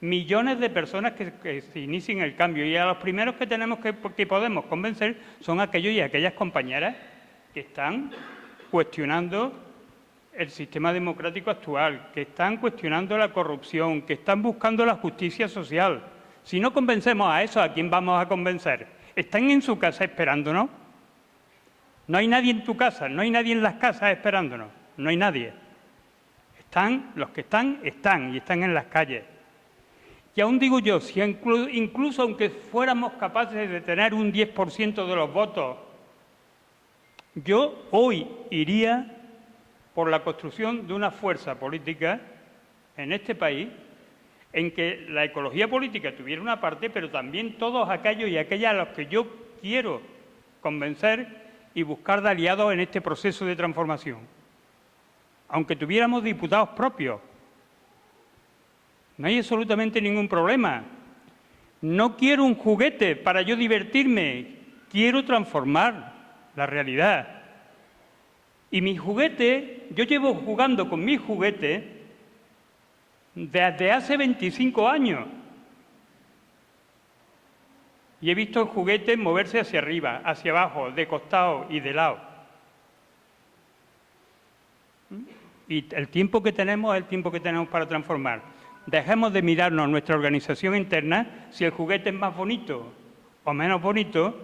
millones de personas que se inicien el cambio, y a los primeros que tenemos que podemos convencer son aquellos y aquellas compañeras que están cuestionando el sistema democrático actual, que están cuestionando la corrupción, que están buscando la justicia social. Si no convencemos a eso, ¿a quién vamos a convencer? ¿Están en su casa esperándonos? No hay nadie en tu casa, no hay nadie en las casas esperándonos, no hay nadie. Los que están y están en las calles. Y aún digo yo, si incluso aunque fuéramos capaces de tener un 10% de los votos, yo hoy iría por la construcción de una fuerza política en este país en que la ecología política tuviera una parte, pero también todos aquellos y aquellas a los que yo quiero convencer y buscar de aliados en este proceso de transformación. Aunque tuviéramos diputados propios, no hay absolutamente ningún problema. No quiero un juguete para yo divertirme, quiero transformar la realidad. Y mi juguete, yo llevo jugando con mi juguete desde hace 25 años. Y he visto el juguete moverse hacia arriba, hacia abajo, de costado y de lado. Y el tiempo que tenemos es el tiempo que tenemos para transformar. Dejemos de mirarnos nuestra organización interna si el juguete es más bonito o menos bonito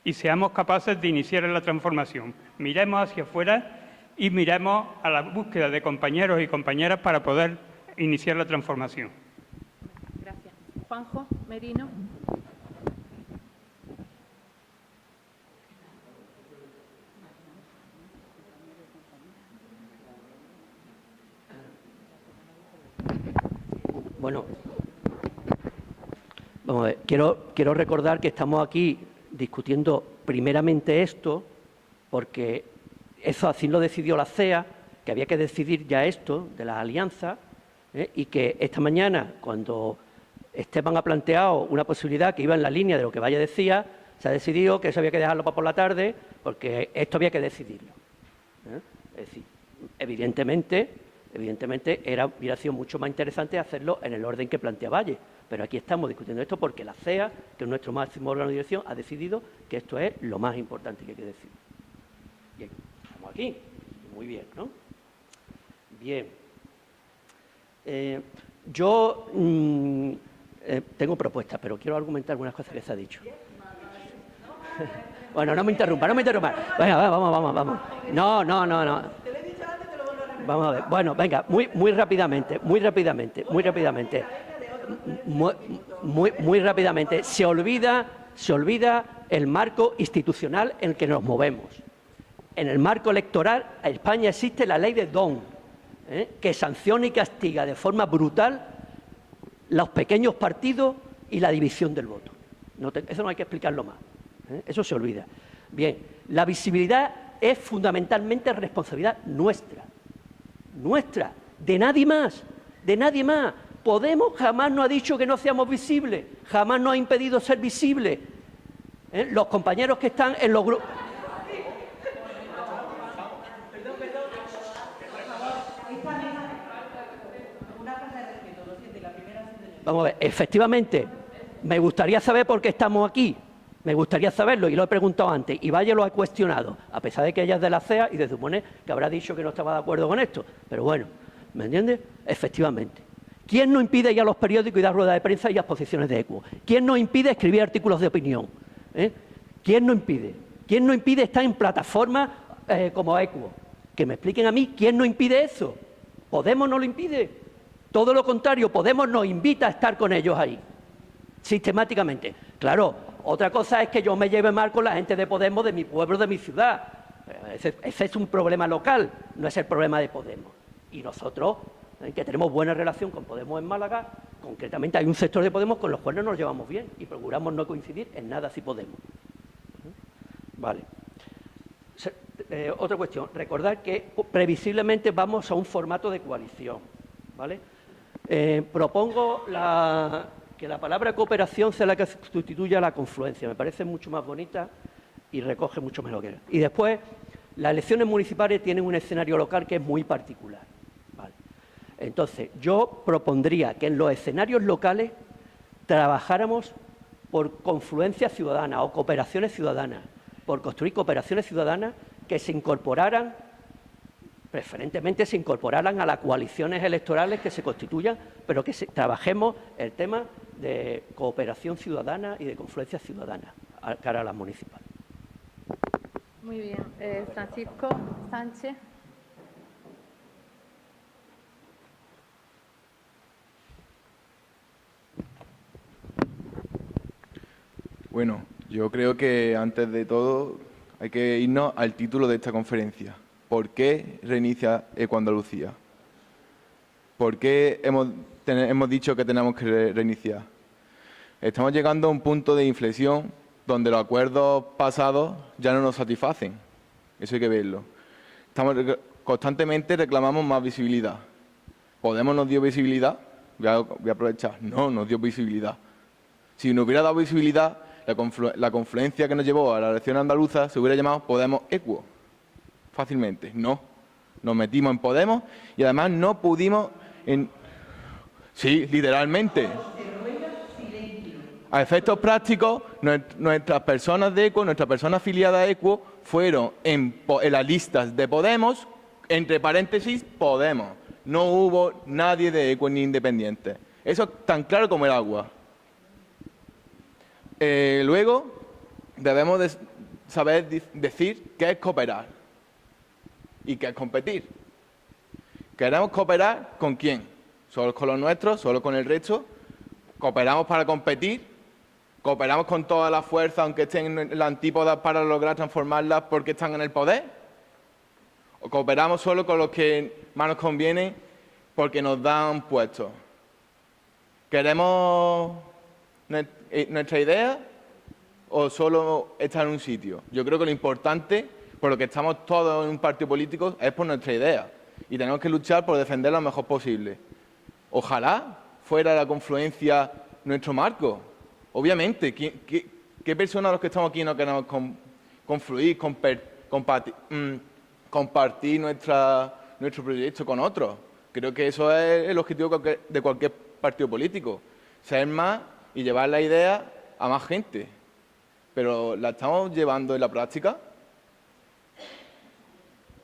y seamos capaces de iniciar la transformación. Miremos hacia afuera y miremos a la búsqueda de compañeros y compañeras para poder iniciar la transformación. Gracias. Juanjo Merino. Bueno, vamos a ver, quiero recordar que estamos aquí discutiendo primeramente esto, porque eso así lo decidió la CEA, que había que decidir ya esto de las alianzas, y que esta mañana, cuando Esteban ha planteado una posibilidad que iba en la línea de lo que Valle decía, se ha decidido que eso había que dejarlo para por la tarde, porque esto había que decidirlo. Es decir, evidentemente hubiera sido mucho más interesante hacerlo en el orden que plantea Valle, pero aquí estamos discutiendo esto porque la CEA, que es nuestro máximo órgano de dirección, ha decidido que esto es lo más importante que hay que decir. Bien, estamos aquí, muy bien, ¿no? Bien. Yo tengo propuestas, pero quiero argumentar algunas cosas que se ha dicho. Bueno, no me interrumpa. Venga, vamos. No. Vamos a ver. Bueno, venga, muy rápidamente. Se olvida el marco institucional en el que nos movemos. En el marco electoral, en España existe la ley de D'Hondt, que sanciona y castiga de forma brutal los pequeños partidos y la división del voto. Eso no hay que explicarlo más. Eso se olvida. Bien, la visibilidad es fundamentalmente responsabilidad nuestra, de nadie más. Podemos jamás nos ha dicho que no seamos visibles, jamás nos ha impedido ser visibles. Los compañeros que están en los grupos... Vamos a ver, efectivamente, me gustaría saber por qué estamos aquí. Me gustaría saberlo y lo he preguntado antes y Valle lo ha cuestionado, a pesar de que ella es de la CEA y se supone que habrá dicho que no estaba de acuerdo con esto. Pero bueno, ¿me entiendes? Efectivamente. ¿Quién nos impide ir a los periódicos y dar ruedas de prensa y a exposiciones de ECUO? ¿Quién nos impide escribir artículos de opinión? ¿Quién nos impide? ¿Quién nos impide estar en plataformas como ECUO? Que me expliquen a mí, ¿quién nos impide eso? ¿Podemos no lo impide? Todo lo contrario, Podemos nos invita a estar con ellos ahí, sistemáticamente. Claro, otra cosa es que yo me lleve mal con la gente de Podemos, de mi pueblo, de mi ciudad. Ese es un problema local, no es el problema de Podemos. Y nosotros, que tenemos buena relación con Podemos en Málaga, concretamente hay un sector de Podemos con los cuales nos llevamos bien y procuramos no coincidir en nada si podemos. Vale. Otra cuestión, recordar que previsiblemente vamos a un formato de coalición, ¿vale? Propongo que la palabra cooperación sea la que sustituya a la confluencia. Me parece mucho más bonita y recoge mucho mejor. Y después, las elecciones municipales tienen un escenario local que es muy particular, ¿vale? Entonces, yo propondría que en los escenarios locales trabajáramos por confluencias ciudadanas o cooperaciones ciudadanas, por construir cooperaciones ciudadanas que se incorporaran, preferentemente se incorporaran a las coaliciones electorales que se constituyan, pero que trabajemos el tema de cooperación ciudadana y de confluencia ciudadana cara a las municipales. Muy bien. Francisco Sánchez. Bueno, yo creo que antes de todo hay que irnos al título de esta conferencia. ¿Por qué reinicia Ecoandalucía? ¿Por qué hemos dicho que tenemos que reiniciar? Estamos llegando a un punto de inflexión donde los acuerdos pasados ya no nos satisfacen. Eso hay que verlo. Constantemente reclamamos más visibilidad. ¿Podemos nos dio visibilidad? Voy a aprovechar. No, nos dio visibilidad. Si nos hubiera dado visibilidad, la confluencia que nos llevó a la elección andaluza se hubiera llamado Podemos Equo. Fácilmente. No. Nos metimos en Podemos y además no pudimos... Sí, literalmente. A efectos prácticos, nuestras personas de ECO, nuestras personas afiliadas a ECO, fueron en las listas de Podemos, entre paréntesis, Podemos. No hubo nadie de ECO ni independiente. Eso es tan claro como el agua. Luego, debemos saber decir qué es cooperar y qué es competir. ¿Queremos cooperar con quién? ¿Solo con los nuestros? ¿Solo con el resto? ¿Cooperamos para competir? ¿Cooperamos con todas las fuerzas, aunque estén en la antípoda, para lograr transformarlas porque están en el poder? ¿O cooperamos solo con los que más nos conviene porque nos dan puestos? ¿Queremos nuestra idea o solo estar en un sitio? Yo creo que lo importante, por lo que estamos todos en un partido político, es por nuestra idea. Y tenemos que luchar por defenderla lo mejor posible. Ojalá fuera la confluencia nuestro marco. Obviamente, ¿qué personas de los que estamos aquí no queremos confluir, compartir nuestro proyecto con otros? Creo que eso es el objetivo de cualquier partido político. Ser más y llevar la idea a más gente. ¿Pero la estamos llevando en la práctica?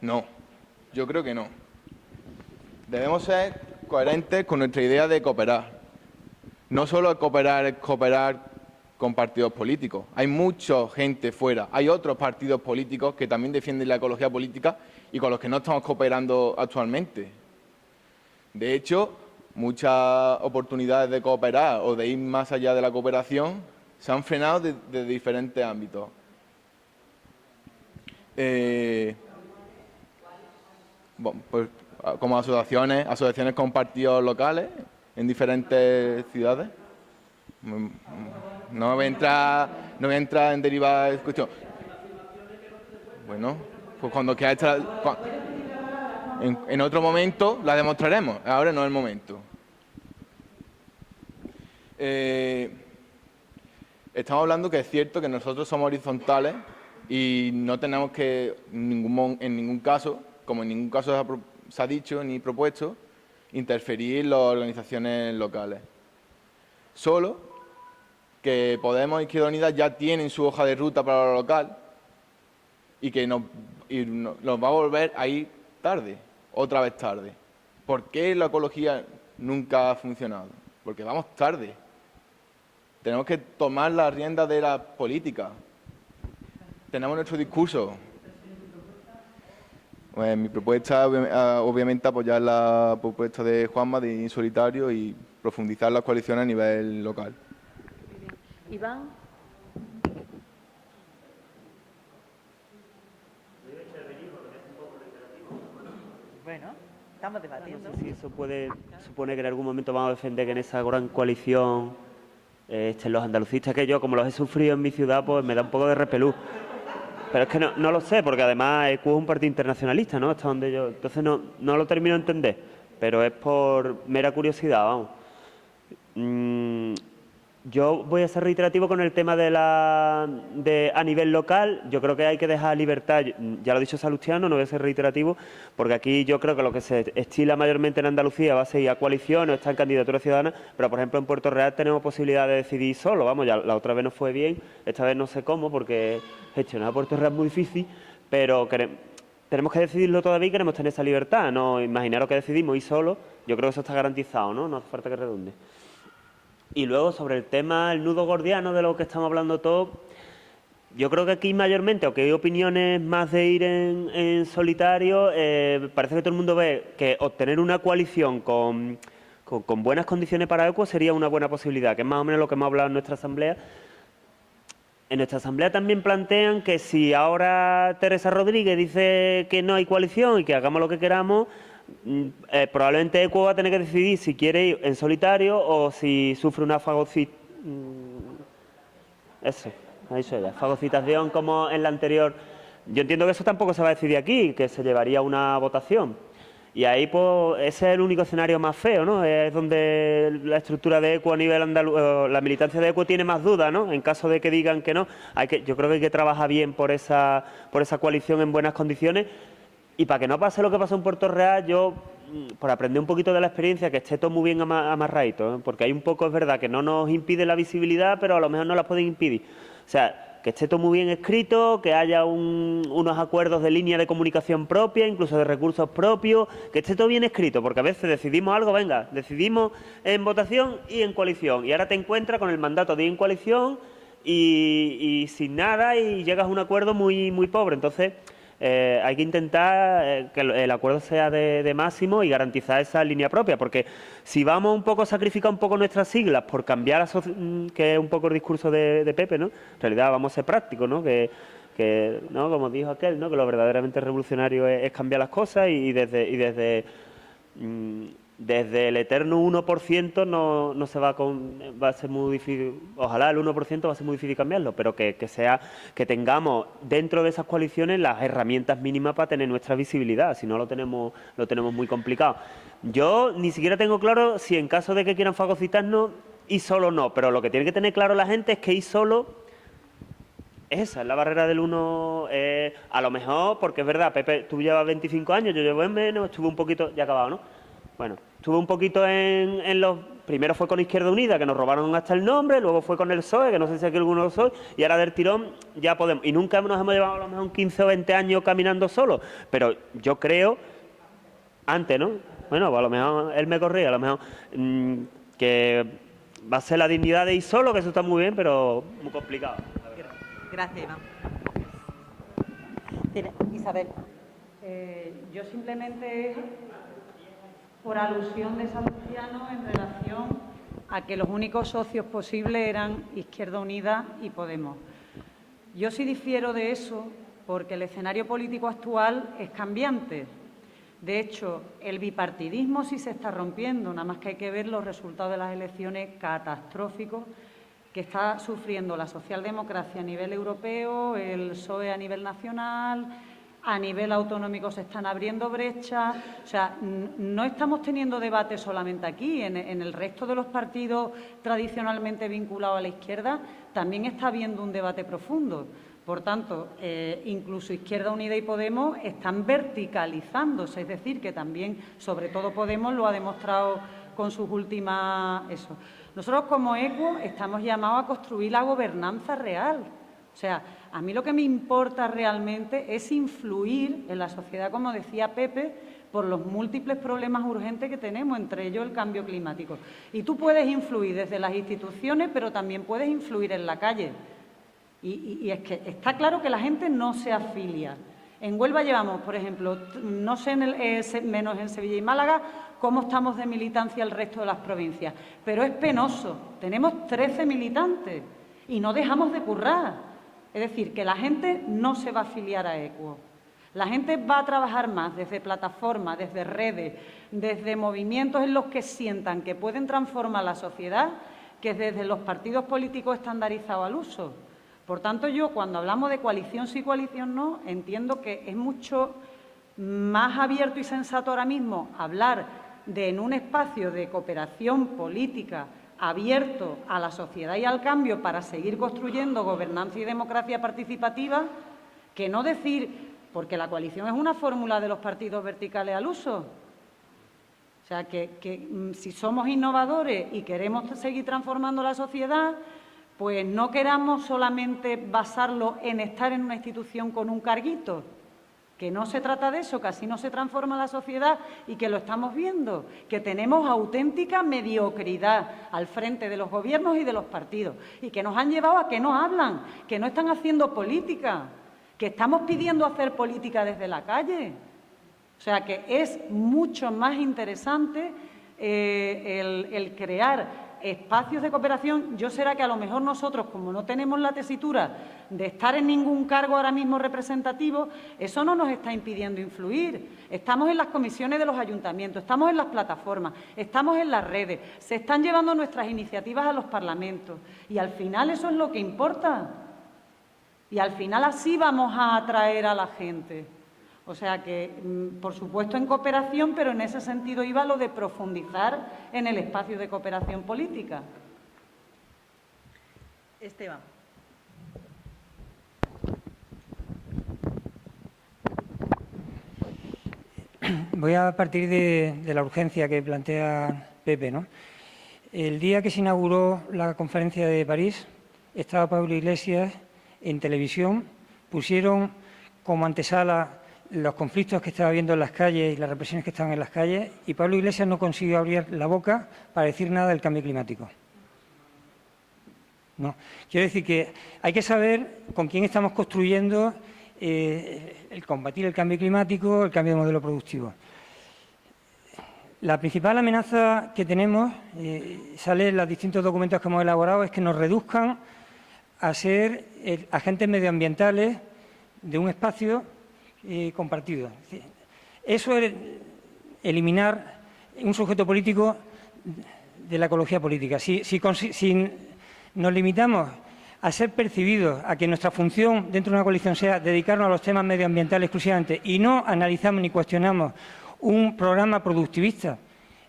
No, yo creo que no. Debemos ser coherentes con nuestra idea de cooperar. No solo cooperar es cooperar con partidos políticos. Hay mucha gente fuera. Hay otros partidos políticos que también defienden la ecología política y con los que no estamos cooperando actualmente. De hecho, muchas oportunidades de cooperar o de ir más allá de la cooperación se han frenado de diferentes ámbitos. Bueno, pues, como asociaciones con partidos locales en diferentes ciudades. No voy a entrar en derivar de cuestión. Bueno, pues cuando quiera en otro momento la demostraremos. Ahora no es el momento. Estamos hablando que es cierto que nosotros somos horizontales y no tenemos que, en ningún caso, como en ningún caso se ha dicho ni propuesto, interferir en las organizaciones locales. Solo que Podemos y Izquierda Unida ya tienen su hoja de ruta para lo local y que nos va a volver a ir tarde, otra vez tarde. ¿Por qué la ecología nunca ha funcionado? Porque vamos tarde. Tenemos que tomar las riendas de la política. Tenemos nuestro discurso. Pues mi propuesta, obviamente, apoyar la propuesta de Juanma de Insolitario y profundizar las coaliciones a nivel local. Iván. Bueno, estamos debatiendo. No sé si eso puede suponer que en algún momento vamos a defender que en esa gran coalición estén los andalucistas, que yo, como los he sufrido en mi ciudad, pues me da un poco de repelús. Pero es que no lo sé, porque además ECU es un partido internacionalista, ¿no? Hasta donde yo... Entonces no lo termino de entender, pero es por mera curiosidad, vamos. Yo voy a ser reiterativo con el tema de a nivel local. Yo creo que hay que dejar libertad, ya lo ha dicho Salustiano, no voy a ser reiterativo, porque aquí yo creo que lo que se estila mayormente en Andalucía va a ser ir a coalición o estar en candidatura ciudadana, pero por ejemplo en Puerto Real tenemos posibilidad de decidir solo. Vamos, ya la otra vez no fue bien, esta vez no sé cómo, porque gestionar Puerto Real es muy difícil, pero tenemos que decidirlo todavía y queremos tener esa libertad. No imaginaros que decidimos ir solo, yo creo que eso está garantizado, ¿no? No hace falta que redunde. Y luego, sobre el tema, el nudo gordiano de lo que estamos hablando todos, yo creo que aquí mayormente, aunque hay opiniones más de ir en solitario, parece que todo el mundo ve que obtener una coalición con buenas condiciones para ECUO sería una buena posibilidad, que es más o menos lo que hemos hablado en nuestra asamblea. En nuestra asamblea también plantean que si ahora Teresa Rodríguez dice que no hay coalición y que hagamos lo que queramos, probablemente ECUO va a tener que decidir si quiere ir en solitario o si sufre una fagocitación como en la anterior. Yo entiendo que eso tampoco se va a decidir aquí, que se llevaría una votación. Y ahí, pues, ese es el único escenario más feo, ¿no? Es donde la estructura de ECUO a nivel andaluz, la militancia de ECUO tiene más dudas, ¿no? En caso de que digan que no, yo creo que hay que trabajar bien por esa coalición en buenas condiciones. Y para que no pase lo que pasó en Puerto Real, yo, por aprender un poquito de la experiencia, que esté todo muy bien amarradito, ¿eh? Porque hay un poco, es verdad, que no nos impide la visibilidad, pero a lo mejor no la pueden impedir. O sea, que esté todo muy bien escrito, que haya unos acuerdos de línea de comunicación propia, incluso de recursos propios, que esté todo bien escrito, porque a veces decidimos algo, venga, decidimos en votación y en coalición, y ahora te encuentras con el mandato de ir en coalición y sin nada y llegas a un acuerdo muy, muy pobre. Entonces, hay que intentar que el acuerdo sea de máximo y garantizar esa línea propia, porque si vamos un poco a sacrificar un poco nuestras siglas por cambiar, que es un poco el discurso de Pepe, ¿no? En realidad vamos a ser prácticos, ¿no? Que ¿no? Como dijo aquel, ¿no? Que lo verdaderamente revolucionario es cambiar las cosas y desde el eterno 1% no se va a ser muy difícil, ojalá el 1% va a ser muy difícil cambiarlo, pero que tengamos dentro de esas coaliciones las herramientas mínimas para tener nuestra visibilidad, si no lo tenemos muy complicado. Yo ni siquiera tengo claro si en caso de que quieran fagocitarnos, ir solo no, pero lo que tiene que tener claro la gente es que ir solo, esa es la barrera del 1, a lo mejor, porque es verdad, Pepe, tú llevas 25 años, yo llevo en menos, estuve un poquito, ya acabado, ¿no? Bueno, estuve un poquito en los... Primero fue con Izquierda Unida, que nos robaron hasta el nombre, luego fue con el PSOE, que no sé si aquí alguno lo soy, y ahora del tirón ya podemos... Y nunca nos hemos llevado a lo mejor 15 o 20 años caminando solos, pero yo creo, antes, ¿no? Bueno, pues a lo mejor él me corría, a lo mejor que va a ser la dignidad de ir solo, que eso está muy bien, pero muy complicado. Gracias, Iván. Isabel. Yo simplemente... por alusión de Salustiano en relación a que los únicos socios posibles eran Izquierda Unida y Podemos. Yo sí difiero de eso porque el escenario político actual es cambiante. De hecho, el bipartidismo sí se está rompiendo, nada más que hay que ver los resultados de las elecciones catastróficos que está sufriendo la socialdemocracia a nivel europeo, el PSOE a nivel nacional. A nivel autonómico se están abriendo brechas. O sea, no estamos teniendo debate solamente aquí. En el resto de los partidos tradicionalmente vinculados a la izquierda también está habiendo un debate profundo. Por tanto, incluso Izquierda Unida y Podemos están verticalizándose. Es decir, que también, sobre todo Podemos, lo ha demostrado con sus últimas... Eso. Nosotros como ECUO estamos llamados a construir la gobernanza real. O sea, a mí lo que me importa realmente es influir en la sociedad, como decía Pepe, por los múltiples problemas urgentes que tenemos, entre ellos el cambio climático. Y tú puedes influir desde las instituciones, pero también puedes influir en la calle. Y es que está claro que la gente no se afilia. En Huelva llevamos, por ejemplo, no sé menos en Sevilla y Málaga, cómo estamos de militancia el resto de las provincias. Pero es penoso. Tenemos 13 militantes y no dejamos de currar. Es decir, que la gente no se va a afiliar a ECUO. La gente va a trabajar más desde plataformas, desde redes, desde movimientos en los que sientan que pueden transformar la sociedad, que desde los partidos políticos estandarizados al uso. Por tanto, yo cuando hablamos de coalición sí, coalición no, entiendo que es mucho más abierto y sensato ahora mismo hablar de en un espacio de cooperación política abierto a la sociedad y al cambio para seguir construyendo gobernanza y democracia participativa, que no decir, porque la coalición es una fórmula de los partidos verticales al uso. O sea, que si somos innovadores y queremos seguir transformando la sociedad, pues no queramos solamente basarlo en estar en una institución con un carguito, que no se trata de eso, que así no se transforma la sociedad y que lo estamos viendo, que tenemos auténtica mediocridad al frente de los gobiernos y de los partidos y que nos han llevado a que no hablan, que no están haciendo política, que estamos pidiendo hacer política desde la calle. O sea, que es mucho más interesante el crear espacios de cooperación. Yo será que a lo mejor nosotros, como no tenemos la tesitura de estar en ningún cargo ahora mismo representativo, eso no nos está impidiendo influir. Estamos en las comisiones de los ayuntamientos, estamos en las plataformas, estamos en las redes, se están llevando nuestras iniciativas a los parlamentos y al final eso es lo que importa. Y al final así vamos a atraer a la gente. O sea que, por supuesto, en cooperación, pero en ese sentido iba lo de profundizar en el espacio de cooperación política. Esteban. Voy a partir de la urgencia que plantea Pepe, ¿no? El día que se inauguró la conferencia de París, estaba Pablo Iglesias en televisión, pusieron como antesala los conflictos que estaba habiendo en las calles y las represiones que estaban en las calles, y Pablo Iglesias no consiguió abrir la boca para decir nada del cambio climático. No. Quiero decir que hay que saber con quién estamos construyendo el combatir el cambio climático, el cambio de modelo productivo. La principal amenaza que tenemos, sale en los distintos documentos que hemos elaborado, es que nos reduzcan a ser agentes medioambientales de un espacio compartido. Eso es eliminar un sujeto político de la ecología política. Si nos limitamos a ser percibidos, a que nuestra función dentro de una coalición sea dedicarnos a los temas medioambientales exclusivamente y no analizamos ni cuestionamos un programa productivista,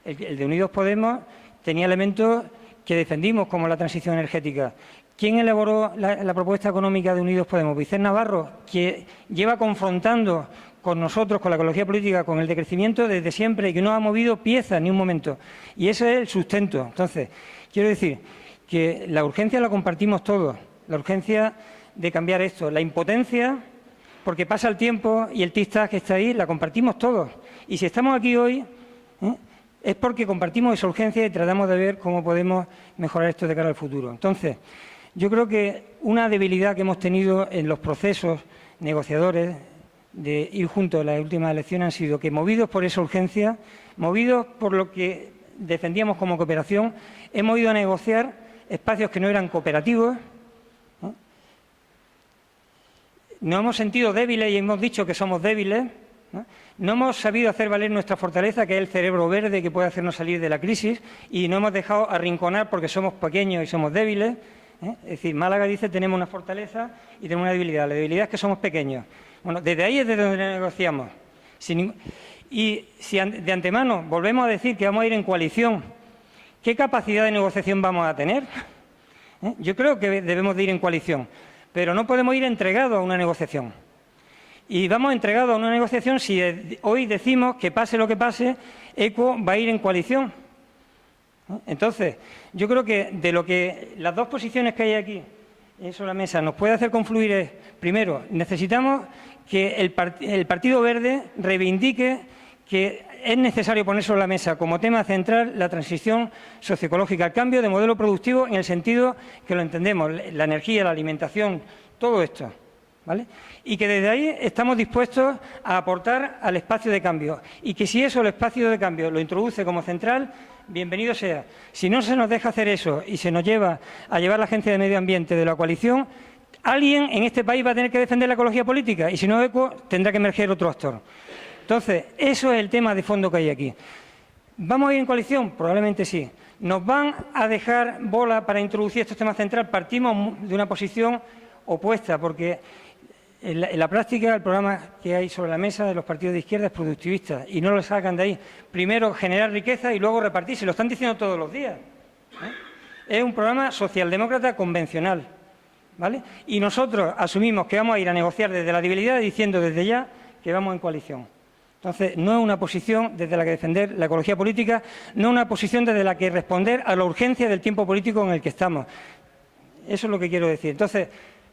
el de Unidos Podemos tenía elementos que defendimos como la transición energética. ¿Quién elaboró la propuesta económica de Unidos Podemos? Vicente Navarro, que lleva confrontando con nosotros, con la ecología política, con el decrecimiento desde siempre y que no ha movido pieza ni un momento. Y ese es el sustento. Entonces, quiero decir que la urgencia la compartimos todos, la urgencia de cambiar esto, la impotencia, porque pasa el tiempo y el tic-tac que está ahí, la compartimos todos. Y si estamos aquí hoy, es porque compartimos esa urgencia y tratamos de ver cómo podemos mejorar esto de cara al futuro. Entonces, yo creo que una debilidad que hemos tenido en los procesos negociadores de ir juntos en las últimas elecciones han sido que, movidos por esa urgencia, movidos por lo que defendíamos como cooperación, hemos ido a negociar espacios que no eran cooperativos, nos hemos sentido débiles y hemos dicho que somos débiles, no hemos sabido hacer valer nuestra fortaleza, que es el cerebro verde que puede hacernos salir de la crisis, y nos hemos dejado arrinconar porque somos pequeños y somos débiles. Es decir, Málaga dice tenemos una fortaleza y tenemos una debilidad. La debilidad es que somos pequeños. Bueno, desde ahí es desde donde negociamos. Y si de antemano volvemos a decir que vamos a ir en coalición, ¿qué capacidad de negociación vamos a tener? Yo creo que debemos de ir en coalición, pero no podemos ir entregados a una negociación. Y vamos entregados a una negociación si hoy decimos que pase lo que pase, ECO va a ir en coalición. Entonces, yo creo que de lo que las dos posiciones que hay aquí sobre la mesa nos puede hacer confluir es, primero, necesitamos que el Partido Verde reivindique que es necesario poner sobre la mesa como tema central la transición socioecológica, el cambio de modelo productivo en el sentido que lo entendemos, la energía, la alimentación, todo esto, ¿vale? Y que desde ahí estamos dispuestos a aportar al espacio de cambio y que si eso, el espacio de cambio, lo introduce como central, bienvenido sea. Si no se nos deja hacer eso y se nos lleva a llevar la Agencia de Medio Ambiente de la coalición, alguien en este país va a tener que defender la ecología política y si no ECO tendrá que emerger otro actor. Entonces, eso es el tema de fondo que hay aquí. ¿Vamos a ir en coalición? Probablemente sí. ¿Nos van a dejar bola para introducir estos temas centrales? Partimos de una posición opuesta, porque en la práctica el programa que hay sobre la mesa de los partidos de izquierda es productivista y no lo sacan de ahí. Primero generar riqueza y luego repartirse. Lo están diciendo todos los días. Es un programa socialdemócrata convencional, ¿vale? Y nosotros asumimos que vamos a ir a negociar desde la debilidad diciendo desde ya que vamos en coalición. Entonces, no es una posición desde la que defender la ecología política, no es una posición desde la que responder a la urgencia del tiempo político en el que estamos. Eso es lo que quiero decir. Entonces,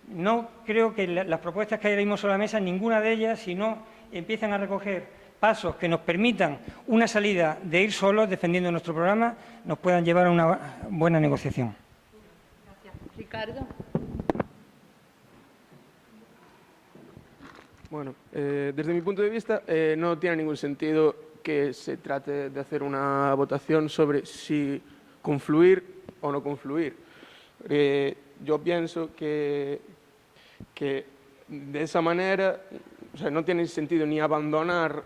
no creo que las propuestas que hay ahora mismo sobre la mesa, ninguna de ellas, si no empiezan a recoger pasos que nos permitan una salida de ir solos defendiendo nuestro programa, nos puedan llevar a una buena negociación. Gracias. Ricardo. Bueno, desde mi punto de vista no tiene ningún sentido que se trate de hacer una votación sobre si confluir o no confluir. Yo pienso que de esa manera, o sea, no tiene sentido ni abandonar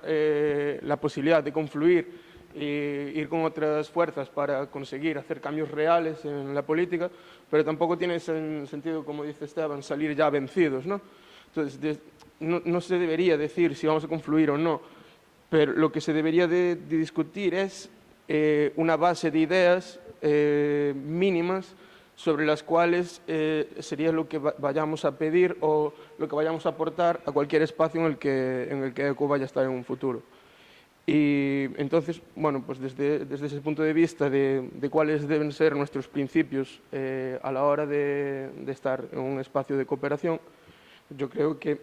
la posibilidad de confluir e ir con otras fuerzas para conseguir hacer cambios reales en la política, pero tampoco tiene sentido, como dice Esteban, salir ya vencidos, ¿no? Entonces, no se debería decir si vamos a confluir o no, pero lo que se debería de discutir es una base de ideas mínimas sobre las cuales sería lo que vayamos a pedir o lo que vayamos a aportar a cualquier espacio en el que ECO vaya a estar en un futuro. Y entonces, bueno, pues desde ese punto de vista de cuáles deben ser nuestros principios a la hora de estar en un espacio de cooperación, yo creo que,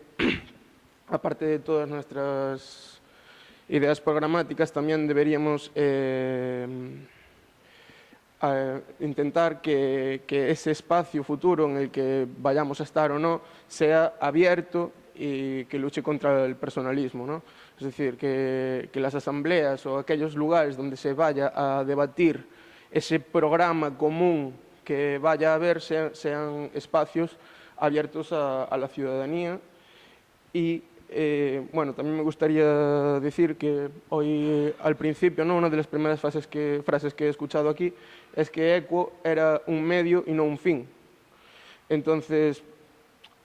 aparte de todas nuestras ideas programáticas, también deberíamos intentar que ese espacio futuro en el que vayamos a estar o no sea abierto y que luche contra el personalismo, ¿no? Es decir, que las asambleas o aquellos lugares donde se vaya a debatir ese programa común que vaya a haber sean espacios abiertos a la ciudadanía. Y bueno, también me gustaría decir que hoy al principio, ¿no?, una de las primeras frases que he escuchado aquí es que ECO era un medio y no un fin. Entonces,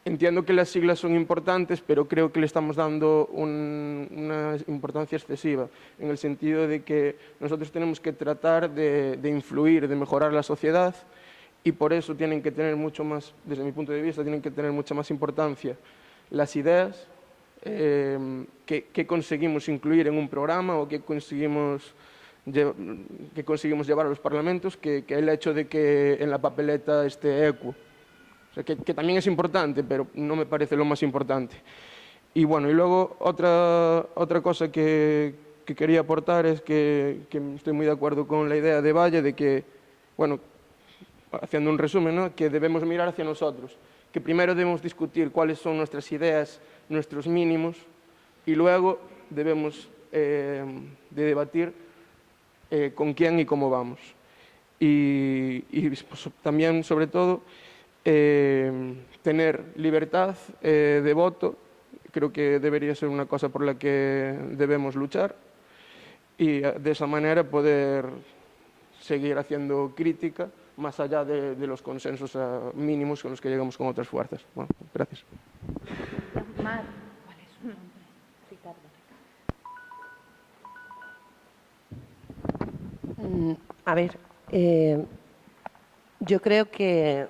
entiendo que las siglas son importantes, pero creo que le estamos dando una importancia excesiva, en el sentido de que nosotros tenemos que tratar de influir, de mejorar la sociedad, y por eso tienen que tener mucho más, desde mi punto de vista, tienen que tener mucha más importancia las ideas que conseguimos incluir en un programa o que conseguimos llevar a los parlamentos, que el hecho de que en la papeleta esté ECO. O sea, que también es importante, pero no me parece lo más importante. Y bueno, y luego otra cosa que quería aportar es que estoy muy de acuerdo con la idea de Valle de que, bueno, haciendo un resumen, ¿no?, que debemos mirar hacia nosotros, que primero debemos discutir cuáles son nuestras ideas, nuestros mínimos, y luego debemos de debatir con quién y cómo vamos. Y pues, también, sobre todo, tener libertad de voto, creo que debería ser una cosa por la que debemos luchar, y de esa manera poder seguir haciendo crítica más allá de los consensos mínimos con los que llegamos con otras fuerzas. Bueno, gracias. Mar, ¿cuál es su nombre? Ricardo. A ver, yo creo que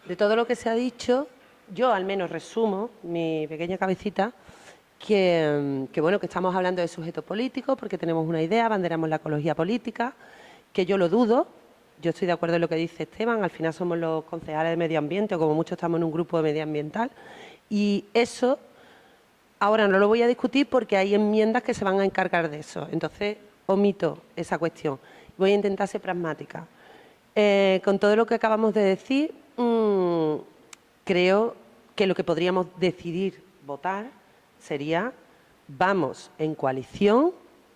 de todo lo que se ha dicho, yo al menos resumo mi pequeña cabecita que bueno, que estamos hablando de sujetos políticos porque tenemos una idea, abanderamos la ecología política, que yo lo dudo. Yo estoy de acuerdo en lo que dice Esteban, al final somos los concejales de medio ambiente o como mucho estamos en un grupo de medioambiental y eso ahora no lo voy a discutir porque hay enmiendas que se van a encargar de eso, entonces omito esa cuestión. Voy a intentar ser pragmática. Con todo lo que acabamos de decir, creo que lo que podríamos decidir votar sería vamos en coalición,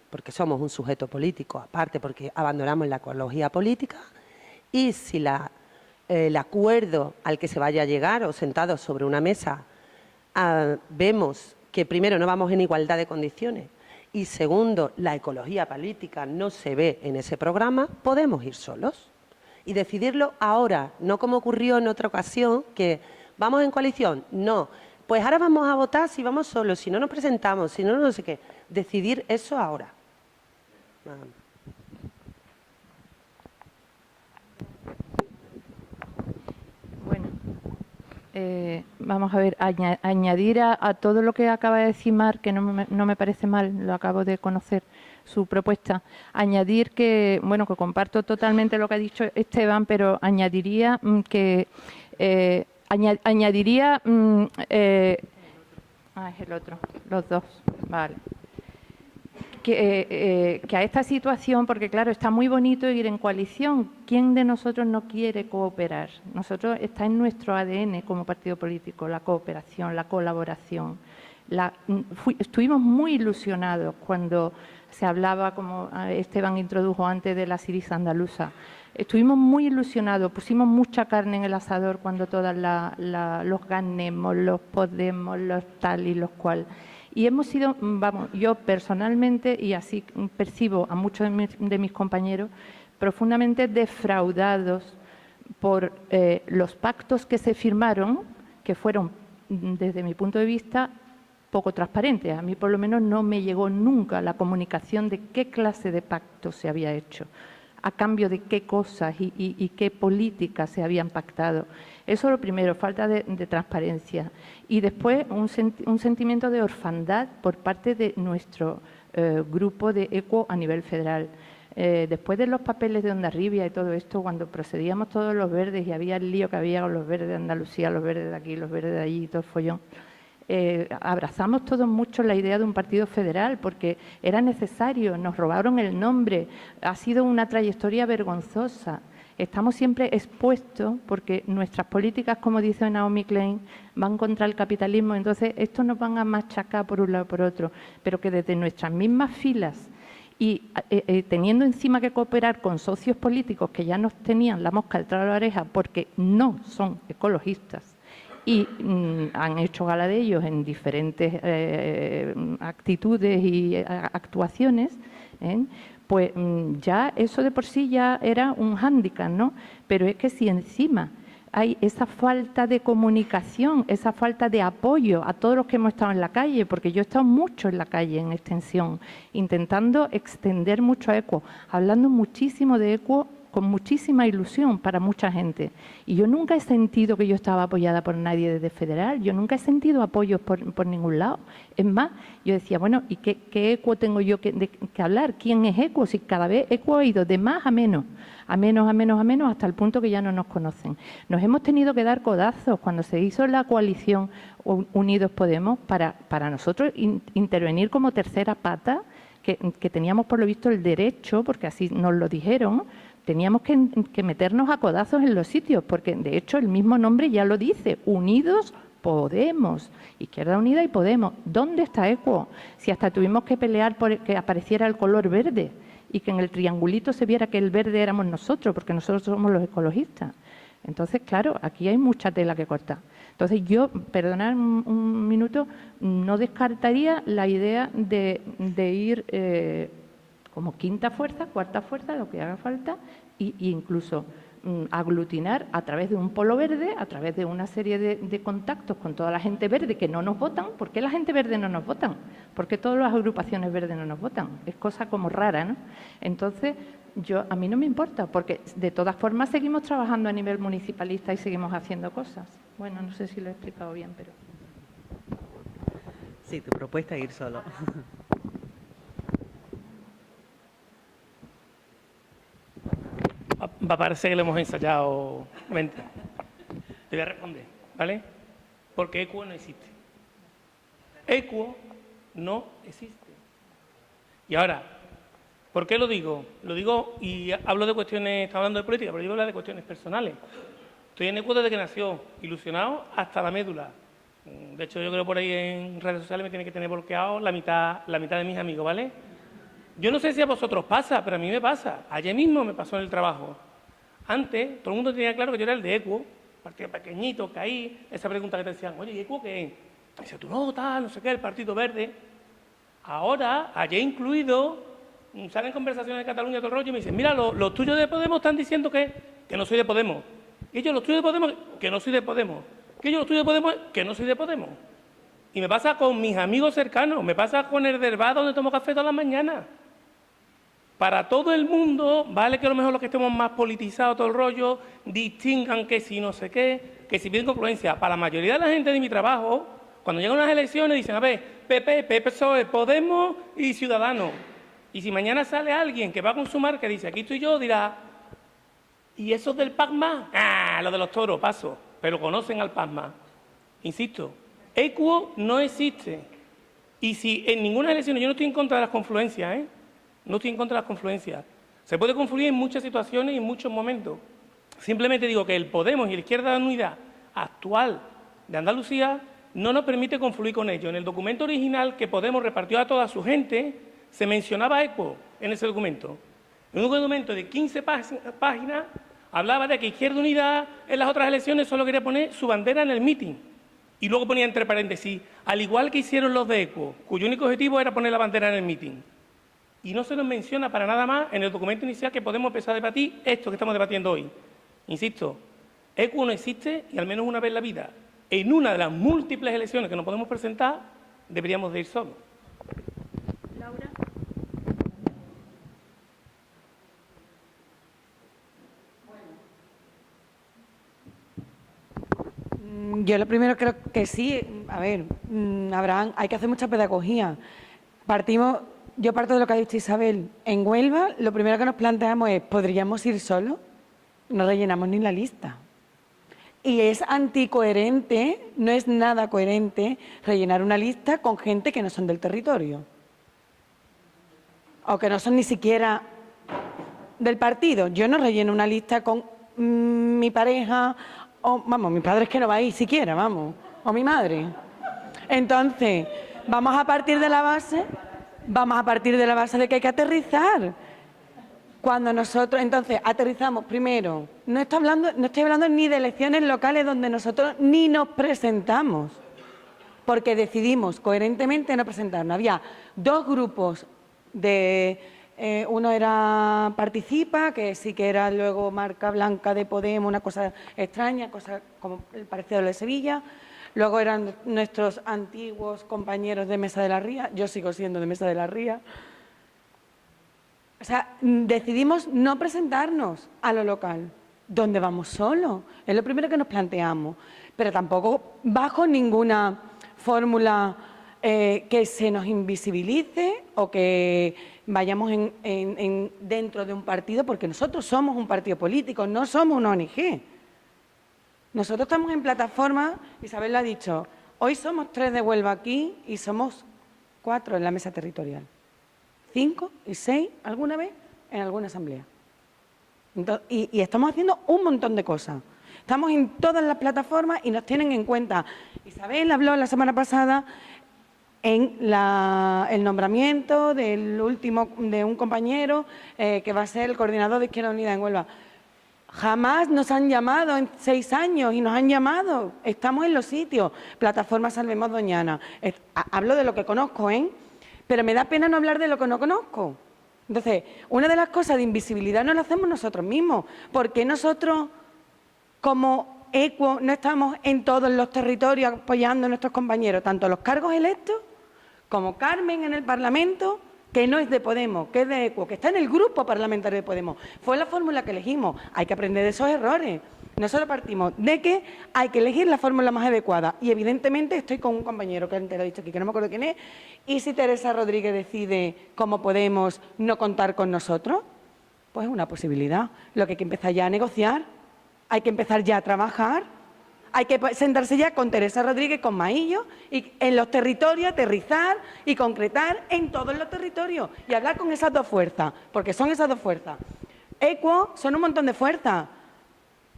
porque somos un sujeto político, aparte porque abandonamos la ecología política, y si el acuerdo al que se vaya a llegar o sentados sobre una mesa vemos que primero no vamos en igualdad de condiciones y segundo, la ecología política no se ve en ese programa, podemos ir solos y decidirlo ahora, no como ocurrió en otra ocasión, que vamos en coalición, no, pues ahora vamos a votar si vamos solos, si no nos presentamos, si no, no sé qué, decidir eso ahora. vamos a ver, añadir a todo lo que acaba de decir Mar, que no me parece mal, lo acabo de conocer, su propuesta, añadir que, bueno, que comparto totalmente lo que ha dicho Esteban, pero añadiría que... añadiría... es el otro, los dos, vale. Que a esta situación, porque claro, está muy bonito ir en coalición. ¿Quién de nosotros no quiere cooperar? Nosotros está en nuestro ADN como partido político, la cooperación, la colaboración. Estuvimos muy ilusionados cuando se hablaba, como Esteban introdujo antes, de la Syriza andaluza. Estuvimos muy ilusionados, pusimos mucha carne en el asador cuando todos los ganemos, los podemos, los tal y los cual. Y hemos sido, vamos, yo personalmente, y así percibo a muchos de mis compañeros, profundamente defraudados por los pactos que se firmaron, que fueron, desde mi punto de vista, poco transparentes. A mí, por lo menos, no me llegó nunca la comunicación de qué clase de pacto se había hecho, a cambio de qué cosas y qué políticas se habían pactado. Eso es lo primero, falta de transparencia. Y después un sentimiento de orfandad por parte de nuestro grupo de ECUO a nivel federal. Después de los papeles de Hondarribia y todo esto, cuando procedíamos todos los verdes y había el lío que había con los verdes de Andalucía, los verdes de aquí, los verdes de allí y todo el follón, abrazamos todos mucho la idea de un partido federal porque era necesario, nos robaron el nombre, ha sido una trayectoria vergonzosa. Estamos siempre expuestos porque nuestras políticas, como dice Naomi Klein, van contra el capitalismo, entonces estos nos van a machacar por un lado y por otro, pero que desde nuestras mismas filas y teniendo encima que cooperar con socios políticos que ya nos tenían la mosca detrás de la oreja porque no son ecologistas y han hecho gala de ellos en diferentes actitudes y actuaciones, pues ya eso de por sí ya era un hándicap, ¿no? Pero es que si encima hay esa falta de comunicación, esa falta de apoyo a todos los que hemos estado en la calle, porque yo he estado mucho en la calle en extensión, intentando extender mucho a ECUO, hablando muchísimo de ECUO con muchísima ilusión para mucha gente. Y yo nunca he sentido que yo estaba apoyada por nadie desde federal, yo nunca he sentido apoyos por ningún lado. Es más, yo decía, bueno, ¿y qué ECUO tengo yo que hablar? ¿Quién es ECUO? Si cada vez ECUO ha ido de más a menos, hasta el punto que ya no nos conocen. Nos hemos tenido que dar codazos cuando se hizo la coalición Unidos Podemos para nosotros intervenir como tercera pata, que teníamos por lo visto el derecho, porque así nos lo dijeron. Teníamos que meternos a codazos en los sitios, porque de hecho el mismo nombre ya lo dice, Unidos Podemos, Izquierda Unida y Podemos. ¿Dónde está ECUO? Si hasta tuvimos que pelear por que apareciera el color verde y que en el triangulito se viera que el verde éramos nosotros, porque nosotros somos los ecologistas. Entonces, claro, aquí hay mucha tela que cortar. Entonces yo, perdonad un minuto, no descartaría la idea de ir... como quinta fuerza, cuarta fuerza, lo que haga falta, e incluso aglutinar a través de un polo verde, a través de una serie de contactos con toda la gente verde que no nos votan. ¿Por qué la gente verde no nos votan? ¿Por qué todas las agrupaciones verdes no nos votan? Es cosa como rara, ¿no? Entonces, a mí no me importa, porque de todas formas seguimos trabajando a nivel municipalista y seguimos haciendo cosas. Bueno, no sé si lo he explicado bien, pero... Sí, tu propuesta es ir solo. Va a parecer que lo hemos ensayado. Vente. Te voy a responder, ¿vale? Porque ECUO no existe. ECUO no existe. Y ahora, ¿por qué lo digo? Lo digo y hablo de cuestiones, estamos hablando de política, pero yo voy a hablar de cuestiones personales. Estoy en ECUO desde que nació, ilusionado hasta la médula. De hecho, yo creo por ahí en redes sociales me tiene que tener bloqueado la mitad de mis amigos, ¿vale? Yo no sé si a vosotros pasa, pero a mí me pasa. Ayer mismo me pasó en el trabajo. Antes, todo el mundo tenía claro que yo era el de ECUO, partido pequeñito, caí, esa pregunta que te decían, oye, ¿y ECUO qué es? Me decía, tú no, tal, no sé qué, el Partido Verde. Ahora, ayer incluido, salen conversaciones de Cataluña, todo el rollo, y me dicen, mira, los tuyos de Podemos están diciendo que no soy de Podemos. Y yo, los tuyos de Podemos, que no soy de Podemos. Que yo, los tuyos de Podemos, que no soy de Podemos. Y me pasa con mis amigos cercanos, me pasa con el Derbá, donde tomo café todas las mañanas. Para todo el mundo, vale que a lo mejor los que estemos más politizados, todo el rollo, distingan que si no sé qué, que si piden confluencia. Para la mayoría de la gente de mi trabajo, cuando llegan unas elecciones dicen, a ver, PP, PSOE, Podemos y Ciudadanos. Y si mañana sale alguien que va con su marca y dice, aquí estoy yo, dirá, ¿y esos del PACMA? Ah, lo de los toros, paso. Pero conocen al PACMA. Insisto, equo no existe. Y si en ninguna elección, yo no estoy en contra de las confluencias, no estoy en contra de las confluencias. Se puede confluir en muchas situaciones y en muchos momentos. Simplemente digo que el Podemos y la Izquierda de Unidad actual de Andalucía no nos permite confluir con ellos. En el documento original que Podemos repartió a toda su gente, se mencionaba equo en ese documento. En un documento de 15 páginas hablaba de que Izquierda Unida en las otras elecciones solo quería poner su bandera en el meeting. Y luego ponía entre paréntesis, al igual que hicieron los de equo, cuyo único objetivo era poner la bandera en el meeting. Y no se nos menciona para nada más en el documento inicial que podemos empezar a debatir esto que estamos debatiendo hoy. Insisto, equo no existe y al menos una vez en la vida, en una de las múltiples elecciones que nos podemos presentar, deberíamos de ir solos. Laura. Yo lo primero creo que sí, a ver, Abraham, hay que hacer mucha pedagogía. Yo parto de lo que ha dicho Isabel. En Huelva, lo primero que nos planteamos es, ¿podríamos ir solos? No rellenamos ni la lista. Y es anticoherente, no es nada coherente rellenar una lista con gente que no son del territorio. O que no son ni siquiera del partido. Yo no relleno una lista con mi pareja, o vamos, mi padre es que no va a ir siquiera, vamos, o mi madre. Entonces, vamos a partir de la base de que hay que aterrizar. Cuando nosotros, entonces, aterrizamos primero, no estoy hablando ni de elecciones locales donde nosotros ni nos presentamos, porque decidimos coherentemente no presentarnos. Había dos grupos uno era Participa, que sí que era luego marca blanca de Podemos, una cosa extraña, cosa como el parecido de Sevilla. Luego eran nuestros antiguos compañeros de Mesa de la Ría, yo sigo siendo de Mesa de la Ría. O sea, decidimos no presentarnos a lo local, donde vamos solos. Es lo primero que nos planteamos, pero tampoco bajo ninguna fórmula que se nos invisibilice o que vayamos dentro de un partido, porque nosotros somos un partido político, no somos una ONG. Nosotros estamos en plataforma, Isabel lo ha dicho, hoy somos 3 de Huelva aquí y somos 4 en la mesa territorial. 5 y 6 alguna vez en alguna asamblea. Entonces, y estamos haciendo un montón de cosas. Estamos en todas las plataformas y nos tienen en cuenta. Isabel habló la semana pasada en el nombramiento de un compañero que va a ser el coordinador de Izquierda Unida en Huelva. Jamás nos han llamado en 6 años y nos han llamado. Estamos en los sitios. Plataforma Salvemos Doñana. Hablo de lo que conozco, pero me da pena no hablar de lo que no conozco. Entonces, una de las cosas de invisibilidad no la hacemos nosotros mismos. Porque nosotros, como equo, no estamos en todos los territorios apoyando a nuestros compañeros, tanto los cargos electos como Carmen en el Parlamento, que no es de Podemos, que es de equo, que está en el grupo parlamentario de Podemos. Fue la fórmula que elegimos. Hay que aprender de esos errores. Nosotros partimos de que hay que elegir la fórmula más adecuada. Y evidentemente estoy con un compañero que antes lo he dicho aquí, que no me acuerdo quién es. Y si Teresa Rodríguez decide, como Podemos, no contar con nosotros, pues es una posibilidad. Lo que hay que empezar ya a negociar, hay que empezar ya a trabajar. Hay que sentarse ya con Teresa Rodríguez, con Maillo, y en los territorios aterrizar y concretar en todos los territorios y hablar con esas dos fuerzas, porque son esas dos fuerzas. Equo son un montón de fuerzas,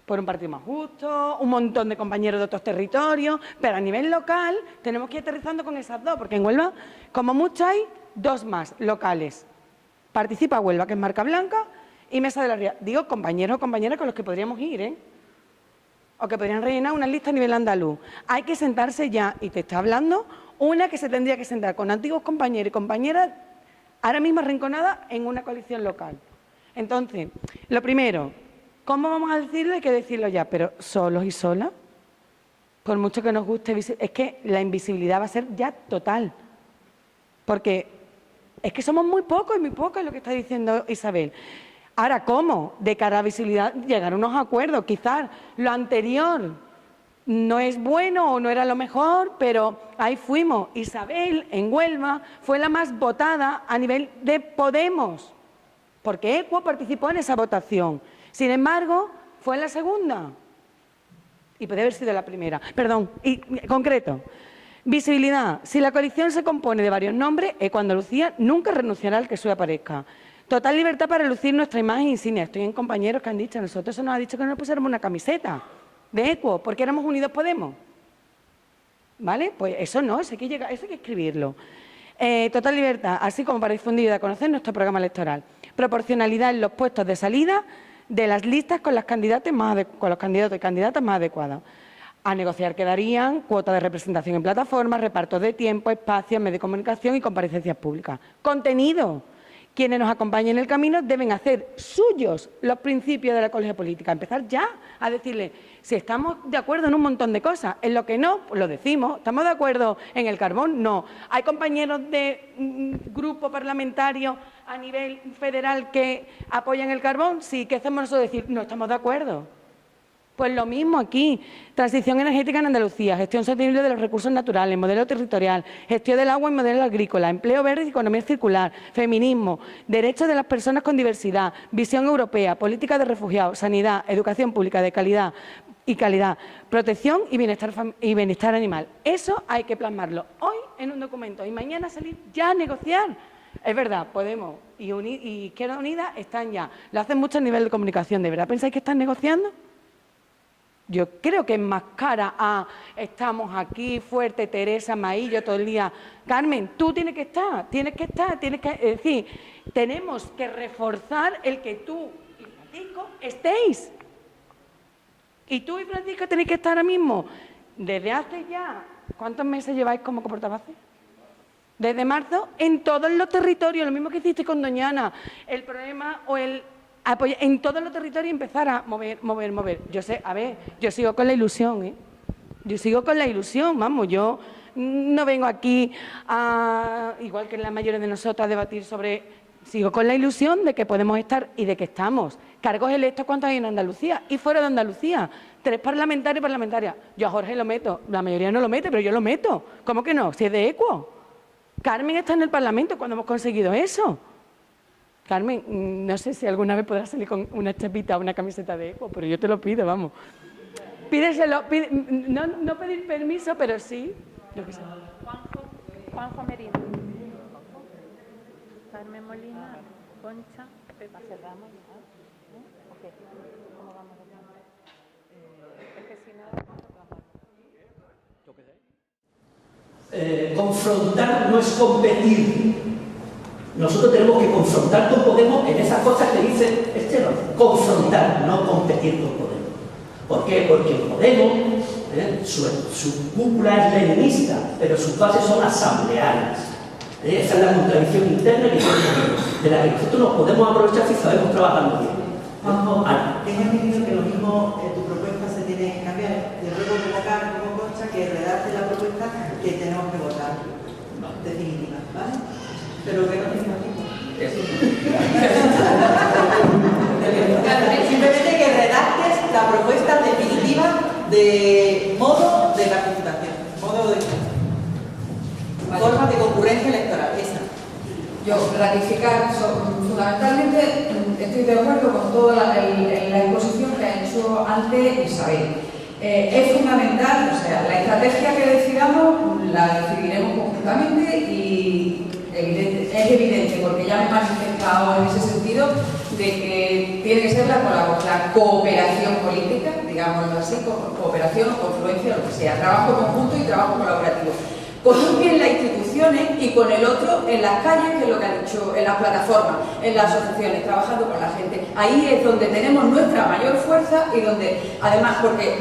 por un partido más justo, un montón de compañeros de otros territorios, pero a nivel local tenemos que ir aterrizando con esas dos, porque en Huelva, como mucho, hay 2 más locales. Participa Huelva, que es marca blanca, y Mesa de la Ría. Digo compañeros o compañeras con los que podríamos ir, o que podrían rellenar una lista a nivel andaluz. Hay que sentarse ya, y te está hablando una que se tendría que sentar con antiguos compañeros y compañeras ahora mismo arrinconadas en una coalición local. Entonces, lo primero, ¿cómo vamos a decirlo? Hay que decirlo ya, pero solos y solas, por mucho que nos guste, es que la invisibilidad va a ser ya total, porque es que somos muy pocos y muy pocas lo que está diciendo Isabel. Ahora, ¿cómo? De cara a visibilidad, llegar a unos acuerdos. Quizás lo anterior no es bueno o no era lo mejor, pero ahí fuimos. Isabel, en Huelva, fue la más votada a nivel de Podemos, porque ECUO participó en esa votación. Sin embargo, fue la segunda y podría haber sido la primera. Perdón, y concreto. Visibilidad. Si la coalición se compone de varios nombres, ECUO Andalucía nunca renunciará al que suyo aparezca. Total libertad para lucir nuestra imagen insignia. Estoy en compañeros que han dicho, a nosotros se nos ha dicho que no nos pusiéramos una camiseta de ECUO, porque éramos Unidos Podemos. ¿Vale? Pues eso no, eso hay que escribirlo. Total libertad, así como para difundir y dar a conocer nuestro programa electoral. Proporcionalidad en los puestos de salida de las listas con los candidatos y candidatas más adecuadas. A negociar quedarían cuotas de representación en plataformas, repartos de tiempo, espacios, medios de comunicación y comparecencias públicas. Contenido. Quienes nos acompañen en el camino deben hacer suyos los principios de la ecología política. Empezar ya a decirle, si estamos de acuerdo en un montón de cosas, en lo que no, pues lo decimos. ¿Estamos de acuerdo en el carbón? No. ¿Hay compañeros de grupo parlamentario a nivel federal que apoyan el carbón? Sí. ¿Qué hacemos nosotros? Decir, no estamos de acuerdo. Pues lo mismo aquí. Transición energética en Andalucía, gestión sostenible de los recursos naturales, modelo territorial, gestión del agua y modelo agrícola, empleo verde y economía circular, feminismo, derechos de las personas con diversidad, visión europea, política de refugiados, sanidad, educación pública de calidad y protección y bienestar animal. Eso hay que plasmarlo hoy en un documento y mañana salir ya a negociar. Es verdad, Podemos y Izquierda Unida están ya. Lo hacen mucho a nivel de comunicación. ¿De verdad pensáis que están negociando? Yo creo que es más cara a estamos aquí, fuerte, Teresa, Maillo, todo el día. Carmen, tú tienes que estar, es decir, tenemos que reforzar el que tú y Francisco estéis. Y tú y Francisco tenéis que estar ahora mismo, desde hace ya, ¿cuántos meses lleváis como portavoces? Desde marzo, en todos los territorios, lo mismo que hiciste con Doñana, el problema o el apoyar en todos los territorios, empezar a mover. Yo sé, a ver, yo sigo con la ilusión, ¿eh? Yo sigo con la ilusión, vamos, yo no vengo aquí a, igual que la mayoría de nosotros, a debatir sobre... Sigo con la ilusión de que podemos estar y de que estamos. Cargos electos, ¿cuántos hay en Andalucía? Y fuera de Andalucía, 3 parlamentarios y parlamentarias. Yo a Jorge lo meto, la mayoría no lo mete, pero yo lo meto. ¿Cómo que no? Si es de ECUO. Carmen está en el Parlamento cuando hemos conseguido eso. Carmen, no sé si alguna vez podrás salir con una chapita o una camiseta de ECUO, pero yo te lo pido, vamos. Pídeselo, no pedir permiso, pero sí. Lo que sea. Juanjo Merino. Carmen Molina, Concha, Pepa, cerramos ya. Okay. ¿Cómo vamos a hacer? Es que si no, confrontar no es competir. Nosotros tenemos que confrontar con Podemos en esas cosas que dice Esteban. Confrontar, no competir con Podemos. ¿Por qué? Porque Podemos, su cúpula es leninista, pero sus bases son asamblearias. Esa es la contradicción interna que tenemos, de la que nosotros nos podemos aprovechar si sabemos trabajar bien. Juanjo, tengo entendido que lo mismo tu propuesta se tiene que cambiar. Te ruego que votar como Concha que redacte la propuesta que tenemos que votar definitiva, ¿vale? Pero que no tenga tiempo. Simplemente que redactes la propuesta definitiva de modo de participación, modo de forma de concurrencia electoral, esa. Yo, ratificar, fundamentalmente estoy de acuerdo con toda la exposición que ha hecho antes Isabel. Es fundamental, o sea, la estrategia que decidamos la decidiremos conjuntamente y es evidente, porque ya me he manifestado en ese sentido, de que tiene que ser la cooperación política, digámoslo así, cooperación, confluencia, lo que sea, trabajo conjunto y trabajo colaborativo. Con un pie en las instituciones y con el otro en las calles, que es lo que ha dicho, en las plataformas, en las asociaciones, trabajando con la gente. Ahí es donde tenemos nuestra mayor fuerza y donde, además, porque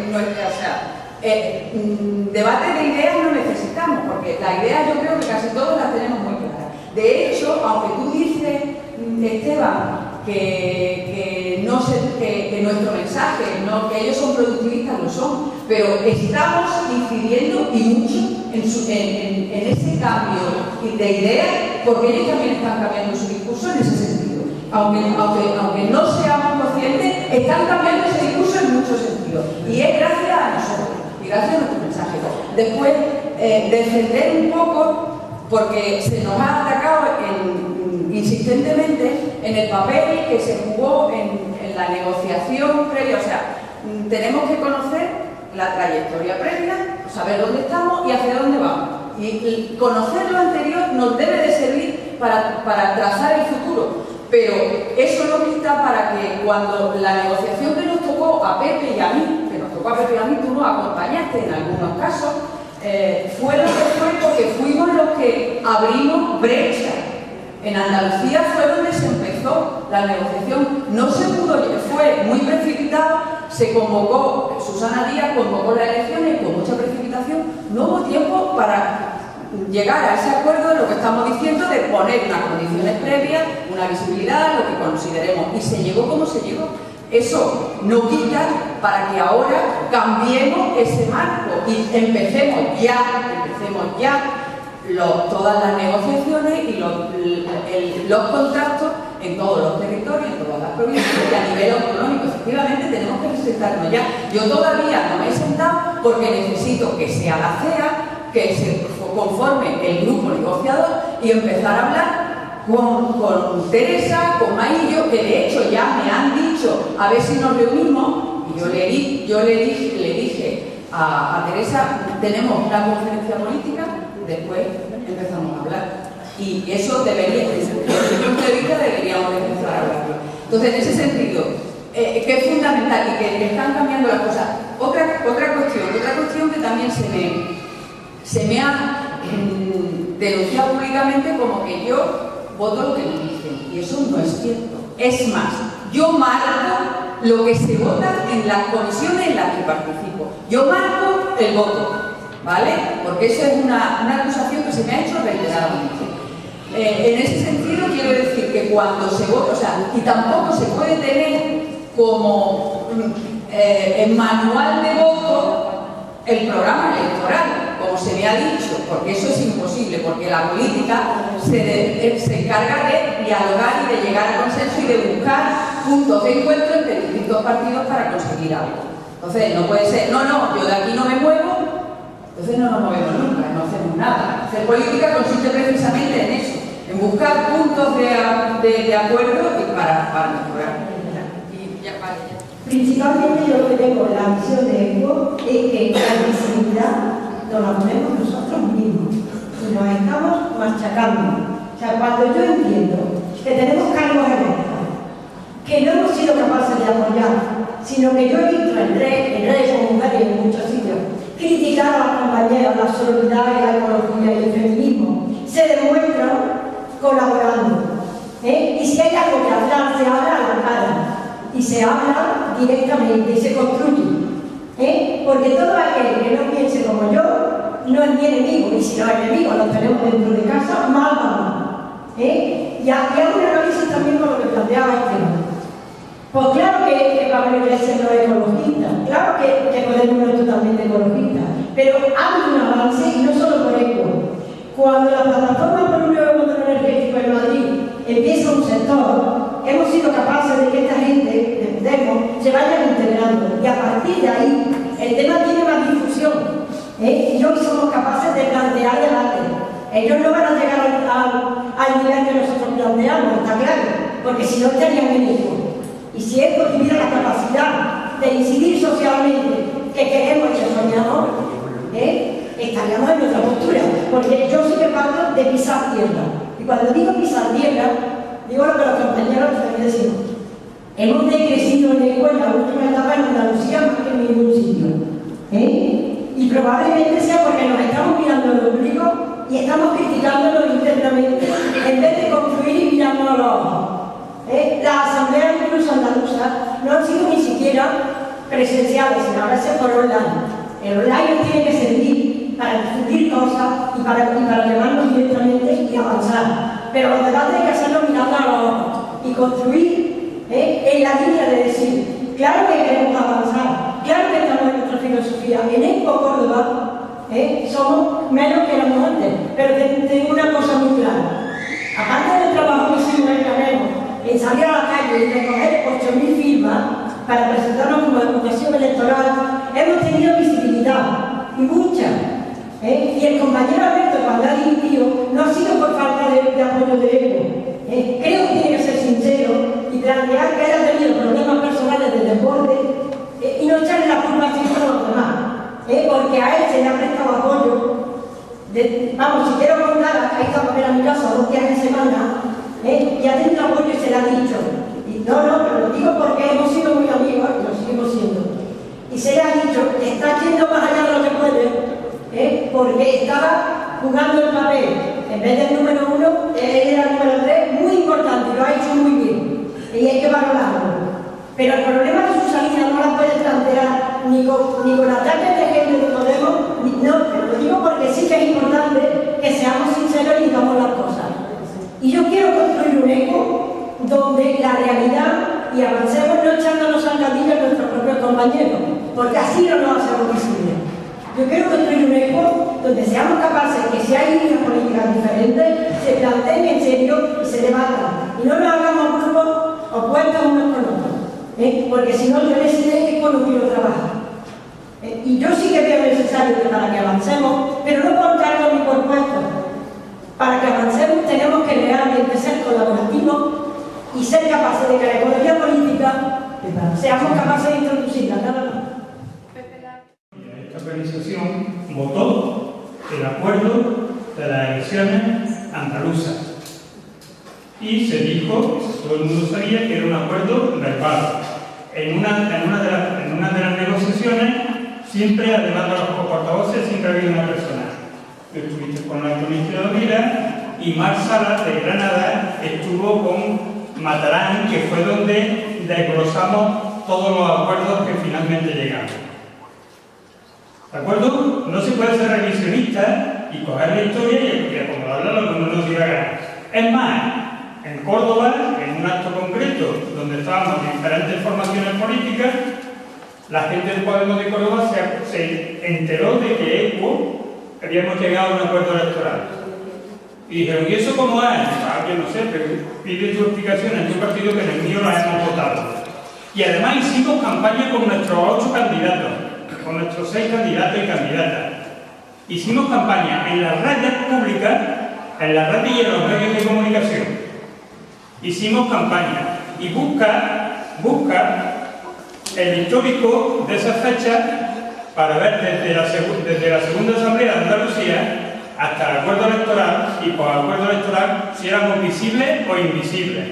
debate de ideas no necesitamos, porque las ideas yo creo que casi todos las tenemos muy claras. De hecho, aunque tú dices, Esteban, que nuestro mensaje, que ellos son productivistas, lo son, pero estamos incidiendo y mucho en ese cambio de ideas, porque ellos también están cambiando su discurso en ese sentido. Aunque no seamos conscientes, están cambiando ese discurso en muchos sentidos. Y es gracias a nosotros. Y gracias después defender un poco, porque se nos ha atacado insistentemente en el papel que se jugó en la negociación previa. O sea, tenemos que conocer la trayectoria previa, saber dónde estamos y hacia dónde vamos. Y conocer lo anterior nos debe de servir para trazar el futuro. Pero eso no quita para que cuando la negociación que nos tocó a Pepe y a mí, tú nos acompañaste en algunos casos, fue lo que fue porque fuimos los que abrimos brecha. En Andalucía fue donde se empezó la negociación. No se pudo, fue muy precipitado, se convocó, Susana Díaz convocó las elecciones con mucha precipitación, no hubo tiempo para llegar a ese acuerdo de lo que estamos diciendo, de poner unas condiciones previas, una visibilidad, lo que consideremos, y se llegó como se llegó. Eso no quita para que ahora cambiemos ese marco y empecemos ya todas las negociaciones y los contactos en todos los territorios, en todas las provincias y a nivel autonómico. Efectivamente tenemos que sentarnos ya. Yo todavía no me he sentado porque necesito que sea la CEA, que se conforme el grupo negociador y empezar a hablar con Teresa, con Maillo, que de hecho ya me han dicho a ver si nos reunimos, y yo le dije a Teresa, tenemos una conferencia política, después empezamos a hablar. Y eso debería, desde mi punto de vista, deberíamos empezar a hablar. Entonces, en ese sentido, que es fundamental y que están cambiando las cosas. Otra cuestión que también se me ha denunciado públicamente como que yo voto lo que me dicen, y eso no es cierto. Es más, yo marco lo que se vota en las comisiones en las que participo. Yo marco el voto, ¿vale? Porque eso es una acusación que se me ha hecho reiteradamente. En ese sentido quiero decir que cuando se vota, o sea, y tampoco se puede tener como en manual de voto el programa electoral, como se me ha dicho, porque eso es imposible, porque la política se encarga de dialogar y de llegar a consenso y de buscar puntos de encuentro entre distintos partidos para conseguir algo. Entonces, no puede ser, no, yo de aquí no me muevo, entonces no nos movemos nunca, no hacemos nada. Hacer política consiste precisamente en eso, en buscar puntos de acuerdo y para mejorar. Principalmente yo lo que tengo la visión de Eco es que la visibilidad nos la ponemos nosotros mismos y nos estamos machacando. O sea, cuando yo entiendo que tenemos cargos electos, que no hemos sido capaces de apoyar, sino que yo he visto en redes como mujeres en muchos sitios, criticar a las compañeras, la solidaridad, la ecología y el feminismo, se demuestran colaborando. Y si hay algo que hablar, se habla a la cara. Y se habla directamente y se construye. Porque todo aquel que no piense como yo no es mi enemigo, y si no es enemigo lo tenemos dentro de casa, mal vamos. Y hago un análisis también con lo que planteaba Esteban. Pues claro que Pablo Iglesias no es ecologista, claro que Podemos no es totalmente ecologista, pero hay un avance y no solo por esto. Cuando la plataforma por un nuevo modelo energético en Madrid empieza un sector, hemos sido capaces de que esta gente de Podemos se vayan integrando y a partir de ahí el tema tiene más difusión y hoy somos capaces de plantear debate. Ellos no van a llegar al nivel que nosotros planteamos, está claro, porque si no estarían en esto. Y si esto tuviera la capacidad de incidir socialmente, que queremos y que soñamos, estaríamos en nuestra postura, porque yo soy que parto de pisar tierra. Y cuando digo pisar tierra, digo lo que los compañeros también decimos. Hemos decrecido en la última etapa en Andalucía más que en ningún sitio. Y probablemente sea porque nos estamos mirando en el ombligo y estamos criticándonos internamente en vez de confluir y mirarnos a los ojos. Las asambleas incluso andaluzas no han sido ni siquiera presenciales, sino ahora se por online. El online tiene que servir para difundir cosas y para llamarnos directamente y avanzar. Pero los debates hay que hacerlos mirando a los ojos y construir en la línea de decir, claro que queremos avanzar, claro que estamos en nuestra filosofía. En Expo Córdoba somos menos que éramos antes, pero tengo una cosa muy clara. Aparte del trabajo que hicimos en Canemo, en salir a la calle y recoger 8.000 firmas para presentarnos como educación electoral, hemos tenido visibilidad, y mucha. Y el compañero Alberto, cuando ha dimitido, no ha sido por falta de apoyo de ego. Creo que tiene que ser sincero y plantear que haya tenido problemas personales del deporte y no echarle la culpa siempre a los demás. Porque a él se le ha prestado apoyo. Vamos, si quiero contar, ahí está papel a mi casa 2 días en semana, y ha tenido apoyo y se le ha dicho. Y no, pero lo digo porque hemos sido muy amigos y lo seguimos siendo. Y se le ha dicho, está yendo más allá de lo que puede, porque estaba jugando el papel. En vez del número 1, él era el número 3, muy importante, lo ha hecho muy bien. Y hay que valorarlo. Pero el problema de su salida no la puede plantear ni con ataques de gente de Podemos, no, pero lo digo porque sí que es importante que seamos sinceros y digamos las cosas. Y yo quiero construir un eco donde la realidad y avancemos no echándonos zancadillas a nuestros propios compañeros, porque así no nos hacemos visibles. Yo quiero construir un eco donde seamos capaces que si hay líneas políticas diferentes, se planteen en serio y se debatan. Y no nos hagamos grupos opuestos unos con otros. Porque si no, yo en ese eco no quiero trabajar. Y yo sí que veo necesario que para que avancemos, pero no por cargo ni por puestos, para que avancemos tenemos que realmente ser colaborativos y ser capaces de que la economía política seamos capaces de introducirla cada uno. Esta organización votó el acuerdo de las elecciones andaluzas y se dijo, todo el mundo sabía que era un acuerdo verbal. En una de las negociaciones, siempre, además de los portavoces, siempre había una persona. Tú estuviste con la Provincia de Ávila y Mar Salas de Granada estuvo con Matarán, que fue donde desglosamos todos los acuerdos que finalmente llegamos. ¿De acuerdo? No se puede ser revisionista y coger la historia y acomodarla a lo que uno nos diga ganar. Es más, en Córdoba, en un acto concreto, donde estábamos en diferentes formaciones políticas, la gente del Podemos de Córdoba se enteró de que ECO habíamos llegado a un acuerdo electoral. Y dijeron, ¿y eso cómo es? Yo no sé, pero pide tu explicación en tu partido que en el mío las hemos votado. Y además hicimos campaña con nuestros 8 candidatos, con nuestros 6 candidatos y candidatas. Hicimos campaña en las redes públicas, en la radio y en los medios de comunicación. Hicimos campaña y busca el histórico de esa fecha para ver desde la segunda asamblea de Andalucía hasta el acuerdo electoral y por acuerdo electoral si éramos visibles o invisibles.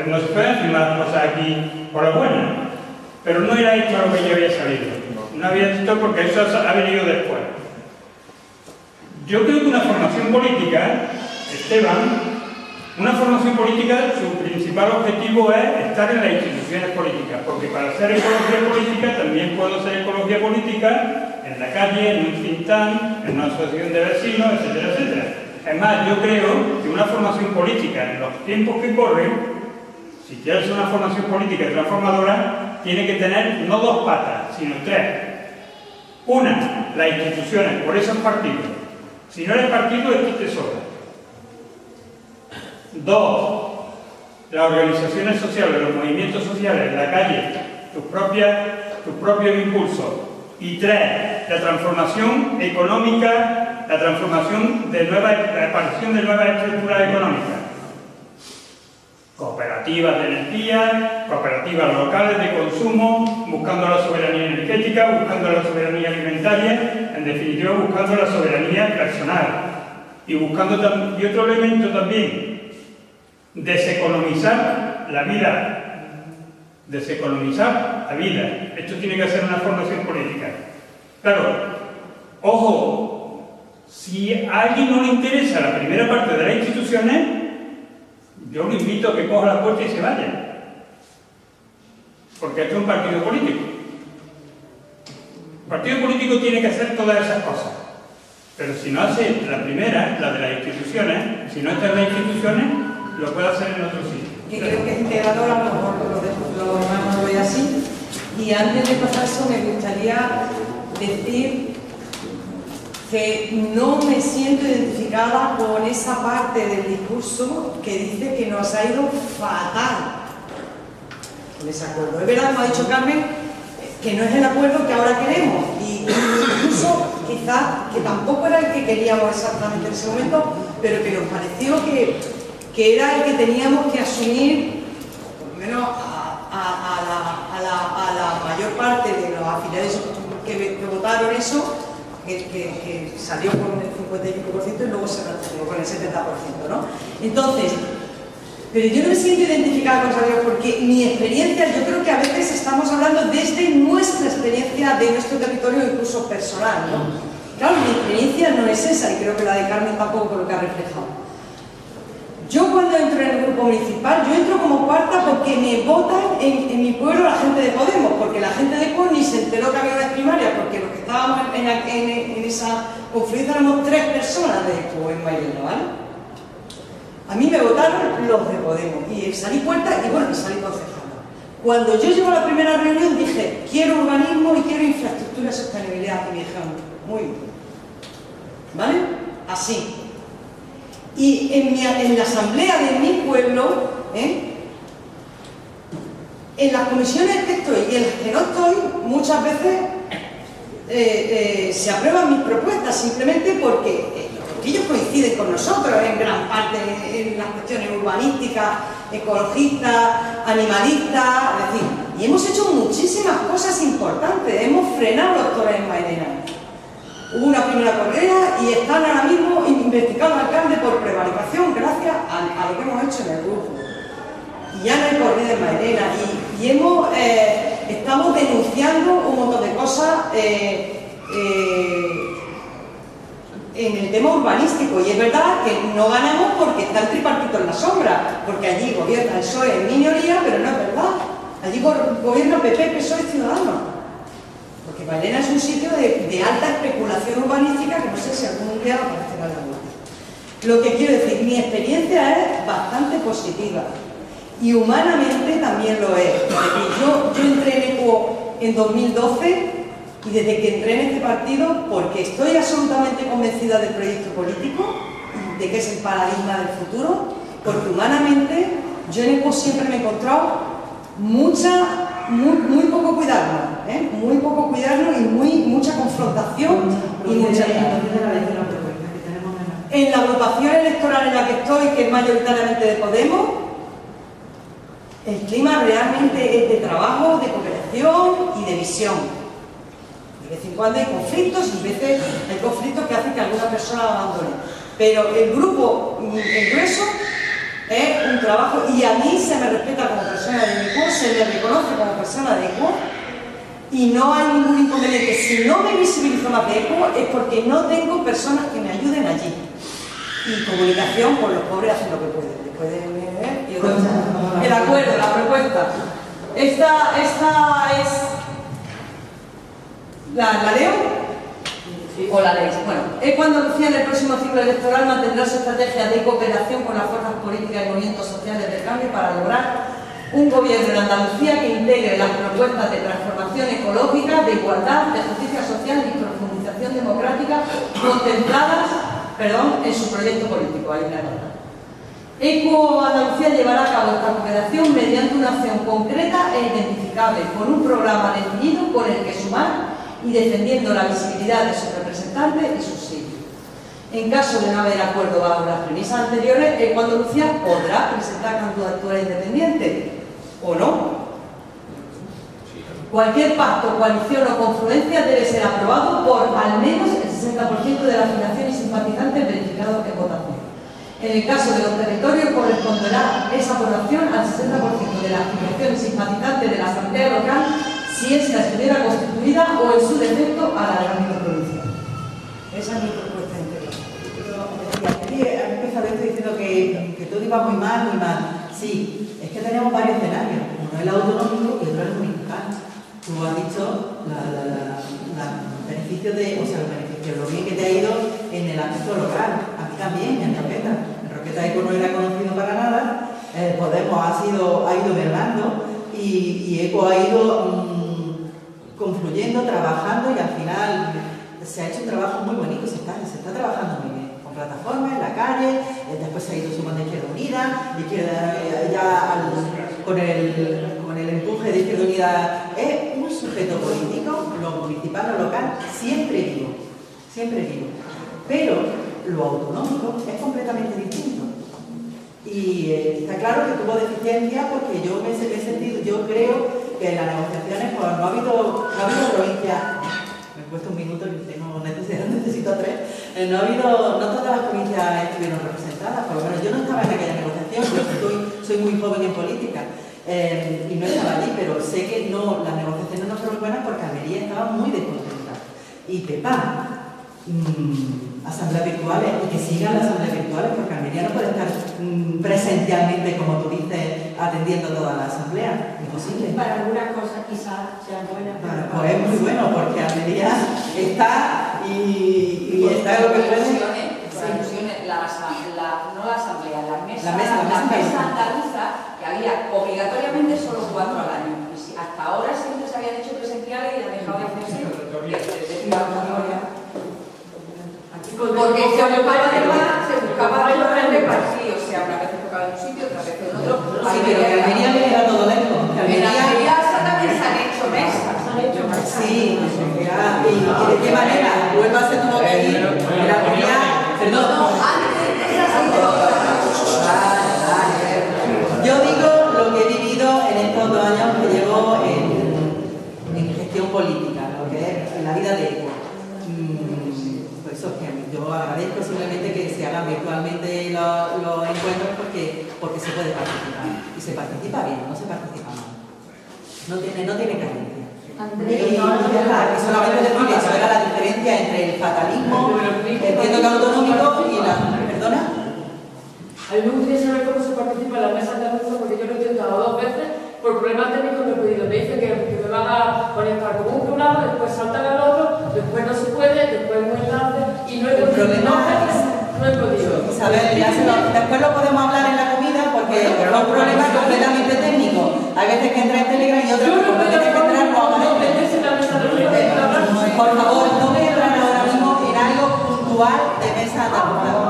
No se pueden firmar cosas aquí por la buena, pero no era esto lo que ya había salido. No había esto porque eso ha venido después. Yo creo que una formación política, Esteban, una formación política, su principal objetivo es estar en las instituciones políticas, porque para hacer ecología política también puedo hacer ecología política en la calle, en un think tank, en una asociación de vecinos, etcétera, etcétera. Es más, yo creo que una formación política en los tiempos que corren, si quieres una formación política transformadora, tiene que tener no 2 patas, sino 3. Una, las instituciones, por esos partidos. Si no eres partido, es que te sobra. 2, las organizaciones sociales, los movimientos sociales, la calle, tus propios impulsos. Y 3, la transformación económica, la transformación de la aparición de nuevas estructuras económicas. Cooperativas de energía, cooperativas locales de consumo, buscando la soberanía energética, buscando la soberanía alimentaria, en definitiva buscando la soberanía personal. Y buscando y otro elemento también, deseconomizar la vida. Deseconomizar la vida. Esto tiene que ser una formación política. Claro, ojo, si a alguien no le interesa la primera parte de las instituciones, yo lo invito a que coja la puerta y se vaya. Porque esto es un partido político. El partido político tiene que hacer todas esas cosas. Pero si no hace la primera, la de las instituciones, si no está en las instituciones, lo puede hacer en otro sitio. Que creo que Esteban a lo mejor lo ve así. Y antes de pasar eso, me gustaría decir que no me siento identificada con esa parte del discurso que dice que nos ha ido fatal con ese acuerdo. Es verdad, como ha dicho Carmen, que no es el acuerdo que ahora queremos y incluso quizás, que tampoco era el que queríamos exactamente en ese momento, pero que nos pareció que era el que teníamos que asumir, por lo menos a la mayor parte de los afiliados que votaron eso, que salió con el 55% y luego se retuvo con el 70%, ¿no? Entonces, pero yo no me siento identificada con Salvador porque mi experiencia, yo creo que a veces estamos hablando desde nuestra experiencia de nuestro territorio, incluso personal, ¿no? Claro, mi experiencia no es esa y creo que la de Carmen tampoco lo que ha reflejado. Yo cuando entro en el grupo municipal, yo entro como cuarta porque me votan en mi pueblo la gente de Podemos, porque la gente de Podemos ni se enteró que había unas primarias, porque los que estábamos en esa confluencia éramos 3 personas de ECO en Mairena, ¿vale? A mí me votaron los de Podemos y salí cuarta y bueno, salí concejala. Cuando yo llego a la primera reunión dije, quiero urbanismo y quiero infraestructura y sostenibilidad, y me dijeron, muy bien, ¿vale? Así. Y en la asamblea de mi pueblo, en las comisiones que estoy y en las que no estoy, muchas veces se aprueban mis propuestas simplemente porque ellos coinciden con nosotros en gran parte en las cuestiones urbanísticas, ecologistas, animalistas, es decir, y hemos hecho muchísimas cosas importantes, hemos frenado los toros en Mairena. Hubo una primera carrera y están ahora mismo investigando al alcalde por prevaricación gracias a lo que hemos hecho en el grupo. Y ya no hay corrida en Mairena y estamos denunciando un montón de cosas en el tema urbanístico. Y es verdad que no ganamos porque está el tripartito en la sombra, porque allí gobierna el PSOE en minoría, pero no es verdad. Allí gobierna PP, PSOE y Ciudadanos. Porque Mairena es un sitio de alta especulación urbanística que no sé si algún día aparecerá en la web. Lo que quiero decir, mi experiencia es bastante positiva y humanamente también lo es. Yo entré en ECO en 2012 y desde que entré en este partido, porque estoy absolutamente convencida del proyecto político, de que es el paradigma del futuro, porque humanamente yo en ECO siempre me he encontrado muy poco cuidarnos y mucha confrontación y mucha... En la agrupación electoral en la que estoy, que es mayoritariamente de Podemos, el clima realmente es de trabajo, de cooperación y de visión. De vez en cuando hay conflictos y a veces hay conflictos que hacen que alguna persona abandone. Pero el grupo, el grueso, es un trabajo y a mí se me respeta como persona de ECO, se me reconoce como persona de ECO y no hay ningún inconveniente. Si no me visibilizo más de ECO es porque no tengo personas que me ayuden allí. Y comunicación, pues los pobres hacen lo que pueden. El acuerdo, la propuesta. Esta es... ¿La leo? ¿O la leéis? Bueno, ECO Andalucía en el próximo ciclo electoral mantendrá su estrategia de cooperación con las fuerzas políticas y movimientos sociales del cambio para lograr un gobierno en Andalucía que integre las propuestas de transformación ecológica, de igualdad, de justicia social y profundización democrática contempladas en su proyecto político. Ahí la nota. ECO Andalucía llevará a cabo esta cooperación mediante una acción concreta e identificable, con un programa definido con el que sumar y defendiendo la visibilidad de sus representantes y sus sitios. En caso de no haber acuerdo bajo las premisas anteriores, ECO Andalucía podrá presentar candidatura independiente o no. Cualquier pacto, coalición o confluencia debe ser aprobado por al menos el 60% de la afiliación y simpatizantes verificados en votación. En el caso de los territorios corresponderá esa aprobación al 60% de la afiliación y simpatizantes de la asamblea local si ésta estuviera constituida o en su defecto a la de ámbito provincial. Esa es mi propuesta interior. Aquí han empezado esto diciendo que todo iba muy mal, muy mal. Sí, es que tenemos varios escenarios. Uno es el autonómico y otro es el municipal. Tú has dicho los beneficios, lo bien que te ha ido en el ámbito local. A mí también, en Roqueta. En Roqueta ECO no era conocido para nada. Podemos ha ido mermando y ECO ha ido confluyendo, trabajando y al final se ha hecho un trabajo muy bonito, se está trabajando muy bien, con plataformas en la calle, después se ha ido sumando Izquierda Unida, con el empuje de Izquierda Unida es un sujeto político, lo lo municipal o local siempre vivo, pero lo autonómico es completamente distinto. Y está claro que tuvo deficiencia porque yo me he sentido, yo creo que en las negociaciones pues, no ha habido provincias, me cuesta un minuto y necesito 3, no todas las provincias estuvieron representadas, por lo menos yo no estaba en aquella negociación, yo soy muy joven en política y no estaba allí, pero sé que no, las negociaciones no fueron buenas porque Almería estaba muy descontenta. Y Pepa, asambleas virtuales, y que sigan las asambleas virtuales, porque Almería no puede estar presencialmente, como tú dices, atendiendo todas las asambleas. Imposible. Para algunas cosas quizás sean buenas. Bueno, pues es muy bueno, porque Almería está y está lo que puede. No la asamblea, la mesa andaluza, que había obligatoriamente solo 4 al año. Y hasta ahora siempre se habían hecho presenciales y han dejado de hacerse. Porque se buscaba de repartir, o sea, una vez tocaba en un sitio, otra vez en otro. Sí, pero que Almería me queda todo lejos. En Almería también se han hecho mesas. Sí, y de qué manera, vuelvo a ser como que allí, en Almería, perdón. Yo digo lo que he vivido en estos 2 años que llevo en gestión política, lo que es en la vida de ECO. Por eso es que yo agradezco simplemente que se hagan virtualmente los encuentros porque se puede participar. Y se participa bien, no se participa mal. No tiene carencia. Y solamente decir eso era la diferencia entre el fatalismo, entiendo que autonómico y la... ¿Perdona? A mí me gustaría saber cómo se participa en la mesa andaluza, porque yo lo he intentado 2 veces, por problemas técnicos no he podido. Me dicen que me van a conectar con un programa, después saltan al otro, después no se puede, después no enlace, y no he podido. Isabel, después lo podemos hablar en la comida, porque es un problema completamente técnico. Hay veces que entra en Telegram y otras veces que entra no aparece. Por favor, no me entran ahora mismo en algo puntual de mesa andaluza.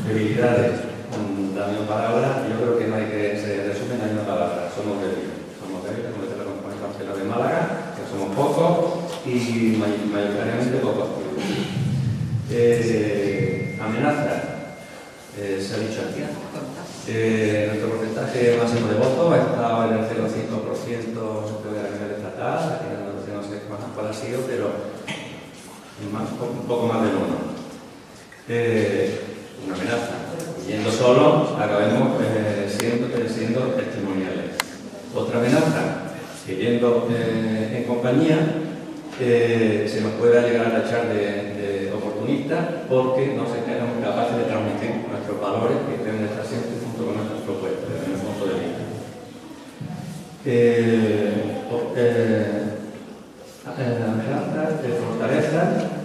Debilidades, la misma palabra, yo creo que no hay que se resume en la misma palabra, somos débiles, como dice la compañía Cancela de Málaga, que somos pocos y mayoritariamente pocos. Amenaza, se ha dicho aquí. Nuestro porcentaje máximo de votos ha estado en el 0,5% a nivel estatal, aquí en Andalucía no sé cuál ha sido, pero un poco más del 1%. Una amenaza. Yendo solo, acabemos siendo testimoniales. Otra amenaza, que yendo en compañía, se nos puede llegar a tachar de oportunistas porque no seamos capaces de transmitir nuestros valores que deben estar siempre junto con nuestras propuestas, desde mi punto de vista. Amenazas, fortalezas.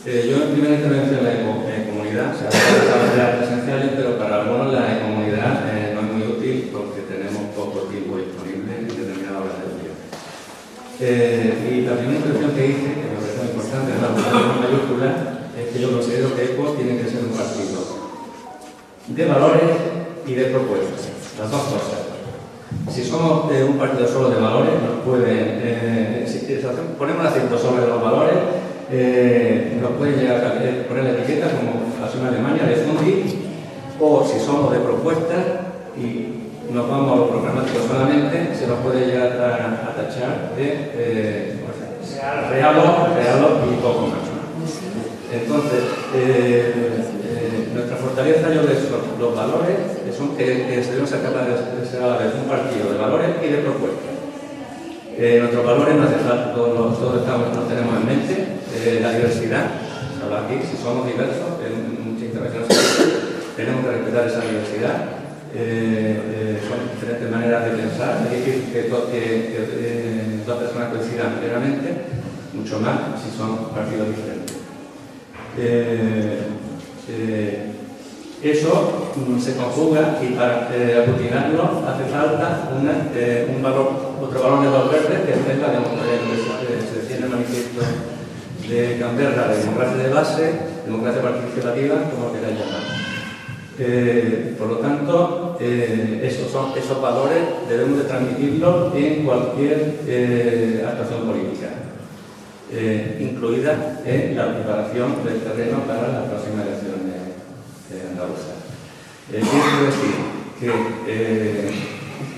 Yo en primera intervención en comunidad, se habla de las presenciales, pero para algunos la comunidad no es muy útil porque tenemos poco tiempo disponible en determinadas horas del día. Y la primera intervención que hice, que me parece muy importante, en la mayúscula, es que yo considero que ECO tiene que ser un partido de valores y de propuestas, las dos cosas. Si somos un partido solo de valores, nos pueden, si ponemos el acento sobre los valores, nos pueden llegar a poner la etiqueta como hace una Alemania de Fundi, o si somos de propuestas y nos vamos a lo programático solamente, se nos puede llegar a tachar de realo y poco más. Entonces, nuestra fortaleza yo de los valores son que debemos ser capaces de ser a la vez un partido de valores y de propuestas. Nuestros valores no hace falta, todos nos tenemos en mente, la diversidad, se habla aquí, si somos diversos, en muchas intervenciones tenemos que respetar esa diversidad, son diferentes maneras de pensar, es decir que dos personas coincidan plenamente, mucho más si son partidos diferentes. Eso se conjuga y para aglutinarlo hace falta un valor, otro valor de los verdes, que es la democracia, se decía en el manifiesto de Canberra, de democracia de base, democracia participativa, como queráis llamar. Por lo tanto, esos valores debemos de transmitirlos en cualquier actuación política, incluida en la preparación del terreno para las próximas elecciones andaluzas. Quiero decir que,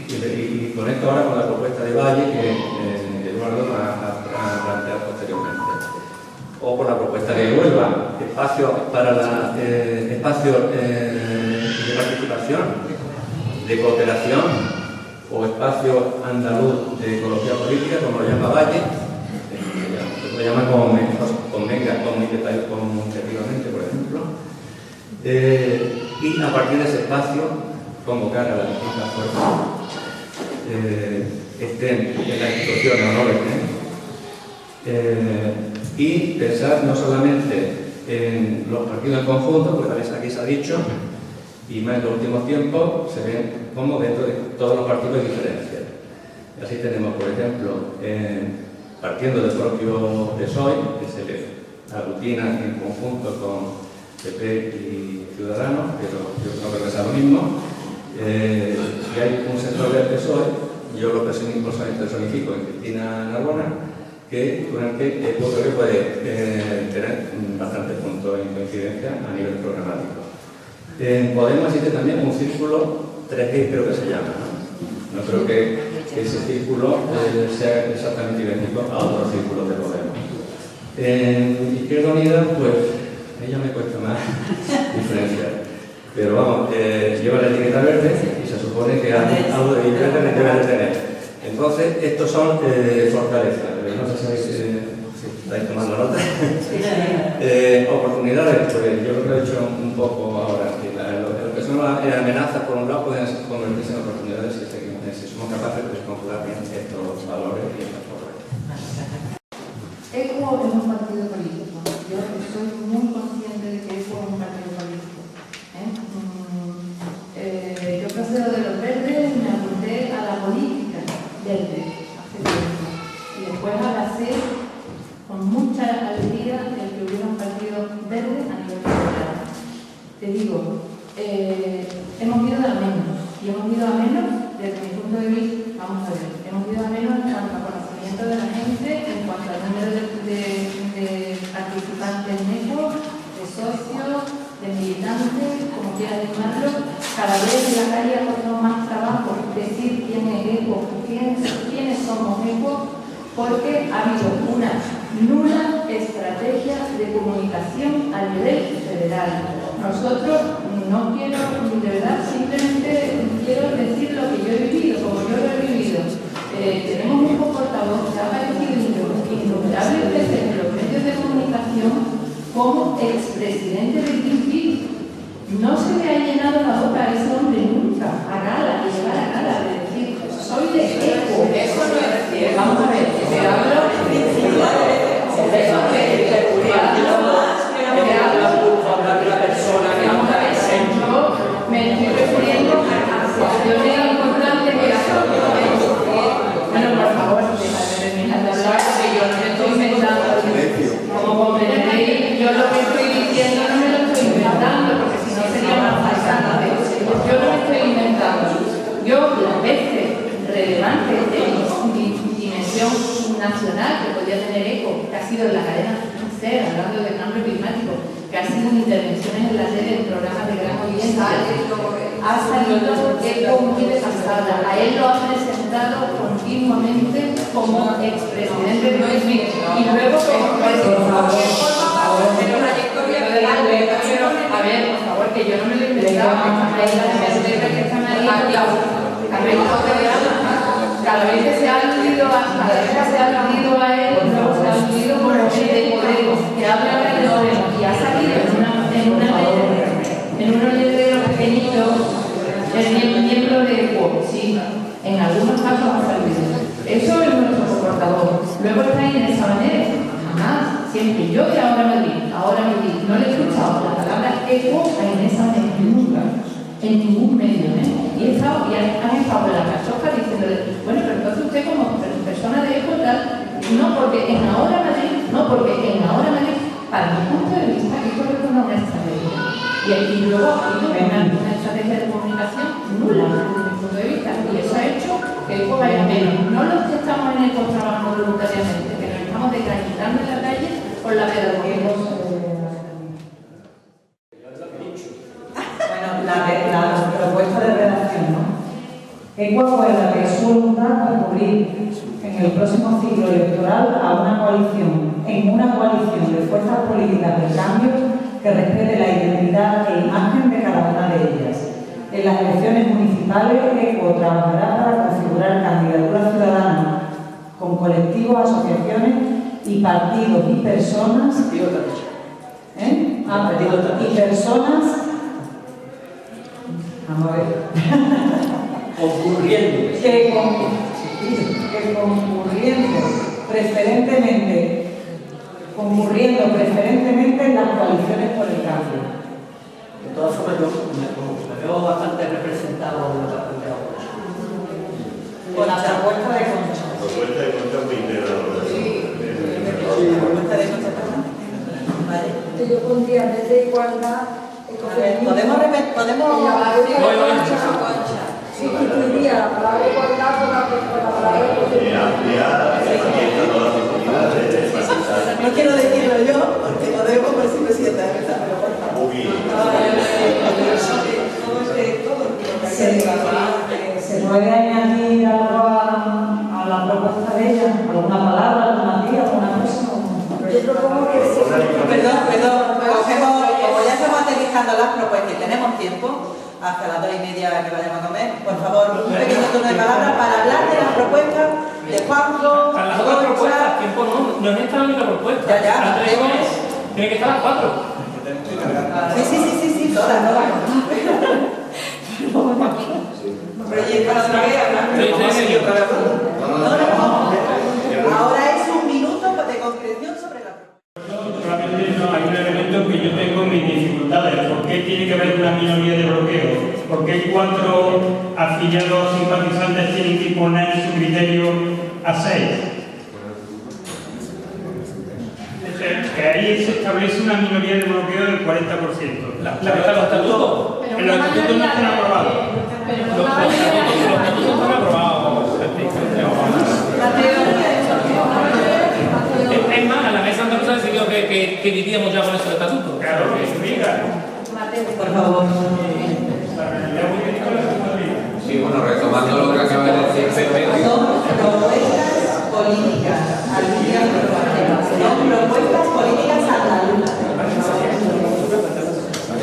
y con esto ahora con la propuesta de Valle que Eduardo va a plantear posteriormente, o por la propuesta de Huelva, espacios de participación, de cooperación, o espacio andaluz de ecología política, como lo llama Valle, lo llama comunicativamente, por ejemplo, y a partir de ese espacio convocar a las distintas fuerzas, estén en las instituciones o no estén, y pensar no solamente en los partidos en conjunto, porque a veces aquí se ha dicho, y más en los últimos tiempos se ven como dentro de todos los partidos hay diferencias. Y así tenemos, por ejemplo, partiendo del propio PSOE, que se aglutina en conjunto con PP y Ciudadanos, pero yo creo que no es lo mismo, y hay un sector del PSOE, yo lo personifico en Cristina Narbona, con el que yo creo que puede tener bastantes puntos en coincidencia a nivel programático. En Podemos existe también un círculo 3G, creo que se llama, ¿no? No creo que ese círculo sea exactamente idéntico a otros círculos de Podemos. En Izquierda Unida, pues, ella me cuesta más diferenciar. Pero vamos, lleva la etiqueta verde y se supone que algo de verde debe de tener. Entonces, estos son fortalezas. No sé si estáis tomando nota. Oportunidades, pues yo lo que he dicho un poco ahora, que lo que son amenazas, por un lado, pueden convertirse en oportunidades si somos capaces de conjugar bien estos valores y estas cosas. ECO es un partido político. Yo soy muy consciente de que ECO es un partido político. Yo procedo de los verdes y me apunté a la política verde hace tiempo. Y después abracé con mucha alegría el que hubiera un partido verde a nivel federal. Te digo, hemos ido a menos. Y hemos ido a menos desde mi punto de vista, vamos a ver, hemos ido a menos en cuanto a conocimiento de la gente, en cuanto al número de participantes en ECO, de socios, de militantes, como quieras llamarlo. Cada vez en la calle ha costado más trabajo decir quién es ECO, quiénes somos ECO, porque ha habido una nula estrategia de comunicación a nivel federal. Nosotros, no quiero, de verdad, simplemente quiero decir lo que yo he vivido, como yo lo he vivido. Tenemos un portavoz que ha aparecido innumerables veces en los medios de comunicación como expresidente de Greenpeace. No se me ha llenado la boca a ese hombre nunca, a gala, de llevar a gala, de decir, soy de ECO. Eso no es cierto. Vamos a ver, te hablo de la persona que vamos a ver, yo me estoy refiriendo a situaciones importantes que bueno, por favor, déjame terminar de hablar, porque yo no me estoy inventando. Como comprenderéis, yo lo que estoy diciendo no me lo estoy inventando, porque si no sería más falsante. Yo no me estoy inventando. Yo, las veces relevantes de mi dimensión nacional que podía tener ECO, que ha sido en la cadena SER, hablando del cambio climático, que ha sido intervenciones en la tele, en programas de gran audiencia, ha salido ECO muy desasada. A él lo ha presentado continuamente como expresidente de Greenpeace y luego como presidente. A ver, por favor, que yo no me lo he inventado. Cada vez que se ha aludido a él, luego se ha aludido por el de Podemos, que habla de Podemos y ha salido en unos letreros pequeñitos el miembro de ECO. Sí, en algunos casos ha salido. Eso es nuestro portavoz. Luego está Inés Sabanero. Jamás, siempre yo que ahora Madrid, no le he escuchado la palabra ECO a Inés Sabanero nunca, en ningún medio, y han estado en la cachofa diciéndole, bueno, pero entonces usted como persona de ECO tal, no porque en Ahora Madrid, para mi punto de vista, esto es una estrategia. Y luego ha habido una estrategia de comunicación nula, desde mi punto de vista, y eso ha hecho que ECO vaya menos. No los que estamos en ECO trabajando voluntariamente, que nos estamos desgranitando en la calle por la pedagogía. La propuesta de redacción, ¿no? ECO acuerda que es su voluntad recurrir en el próximo ciclo electoral a una coalición de fuerzas políticas de cambio que respete la identidad e imagen de cada una de ellas. En las elecciones municipales, ECO trabajará para configurar candidaturas ciudadanas con colectivos, asociaciones y partidos y personas. Y personas. Vamos a ver. Concurriendo. Que concurriendo preferentemente en las coaliciones por el cambio. De todas formas, yo me veo bastante representado en lo que ha planteado. Con la propuesta de Concha. La propuesta de Concha muy integradora. La propuesta de Concha también. Vale. Yo pondría en vez de igualdad, Podemos sustituiría la palabra igualdad por la palabra No quiero decirlo yo, porque lo debo por si me sienta, pero por favor. ¿Se puede añadir algo a la propuesta de ella? ¿Alguna palabra, alguna tía, alguna cosa? Yo propongo que se... Perdón, como ya estamos aterrizando las propuestas y tenemos tiempo, hasta las 2:30 que vayamos a comer, por favor, un pequeño turno de palabras para hablar de las propuestas de Juanjo, Para las otras propuestas, tiempo no es esta la única propuesta. Ya, tiene que estar las 4. Sí, todas. Proyecto otra vez, ahora es un minuto de concreción sobre la propuesta. Hay un elemento que yo tengo mis dificultades. ¿Por qué tiene que haber una minoría de bloqueo? ¿Por qué 4 afiliados simpatizantes tienen que imponer su criterio a 6? Que ahí se establece una minoría de bloqueo del 40%. La que está en los estatutos. En los estatutos no están aprobados. Los estatutos están aprobados. Es más, a la mesa andaluza decidió que vivíamos ya con esos estatutos. Claro, que explica. Por favor. Sí, bueno, retomando lo que acaba de decir Pepe. Propuestas políticas andaluzas.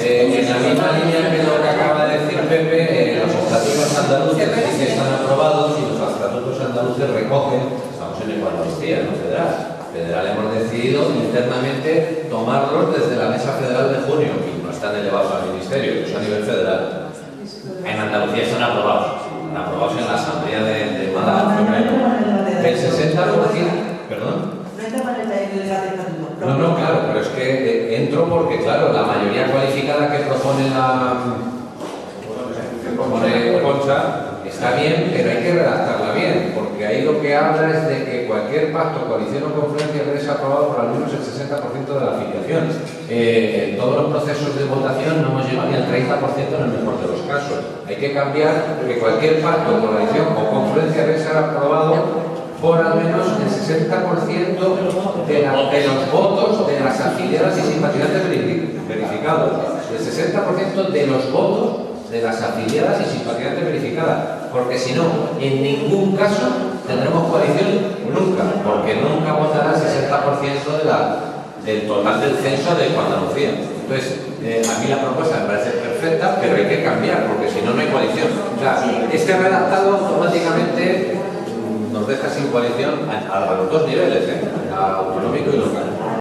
En la misma línea que lo que acaba de decir Pepe, los estatutos andaluces sí que están aprobados y los estatutos andaluces recogen, estamos en Andalucía, no federal. Federal hemos decidido internamente tomarlos desde la Mesa Federal de junio y no están elevados al Ministerio, eso a nivel federal. En Andalucía están aprobados en la Asamblea de Málaga. El 60%, perdón. No, claro, pero es que entro porque, claro, la mayoría cualificada que propone Concha está bien, pero hay que redactarla bien, porque ahí lo que habla es de que cualquier pacto, coalición o confluencia debe ser aprobado por al menos el 60% de la afiliación. En todos los procesos de votación no hemos llegado ni al 30% en el mejor de los casos. Hay que cambiar que cualquier pacto, coalición o confluencia debe ser aprobado por al menos el 60% de los votos de las afiliadas y simpatizantes verificados. El 60% de los votos de las afiliadas y simpatizantes verificadas, porque si no, en ningún caso tendremos coalición nunca, porque nunca votará el 60% del total del censo de Andalucía. Entonces, a mí la propuesta me parece perfecta, pero hay que cambiar, porque si no, no hay coalición. O sea, este redactado automáticamente nos deja sin coalición a los dos niveles, autonómico y local.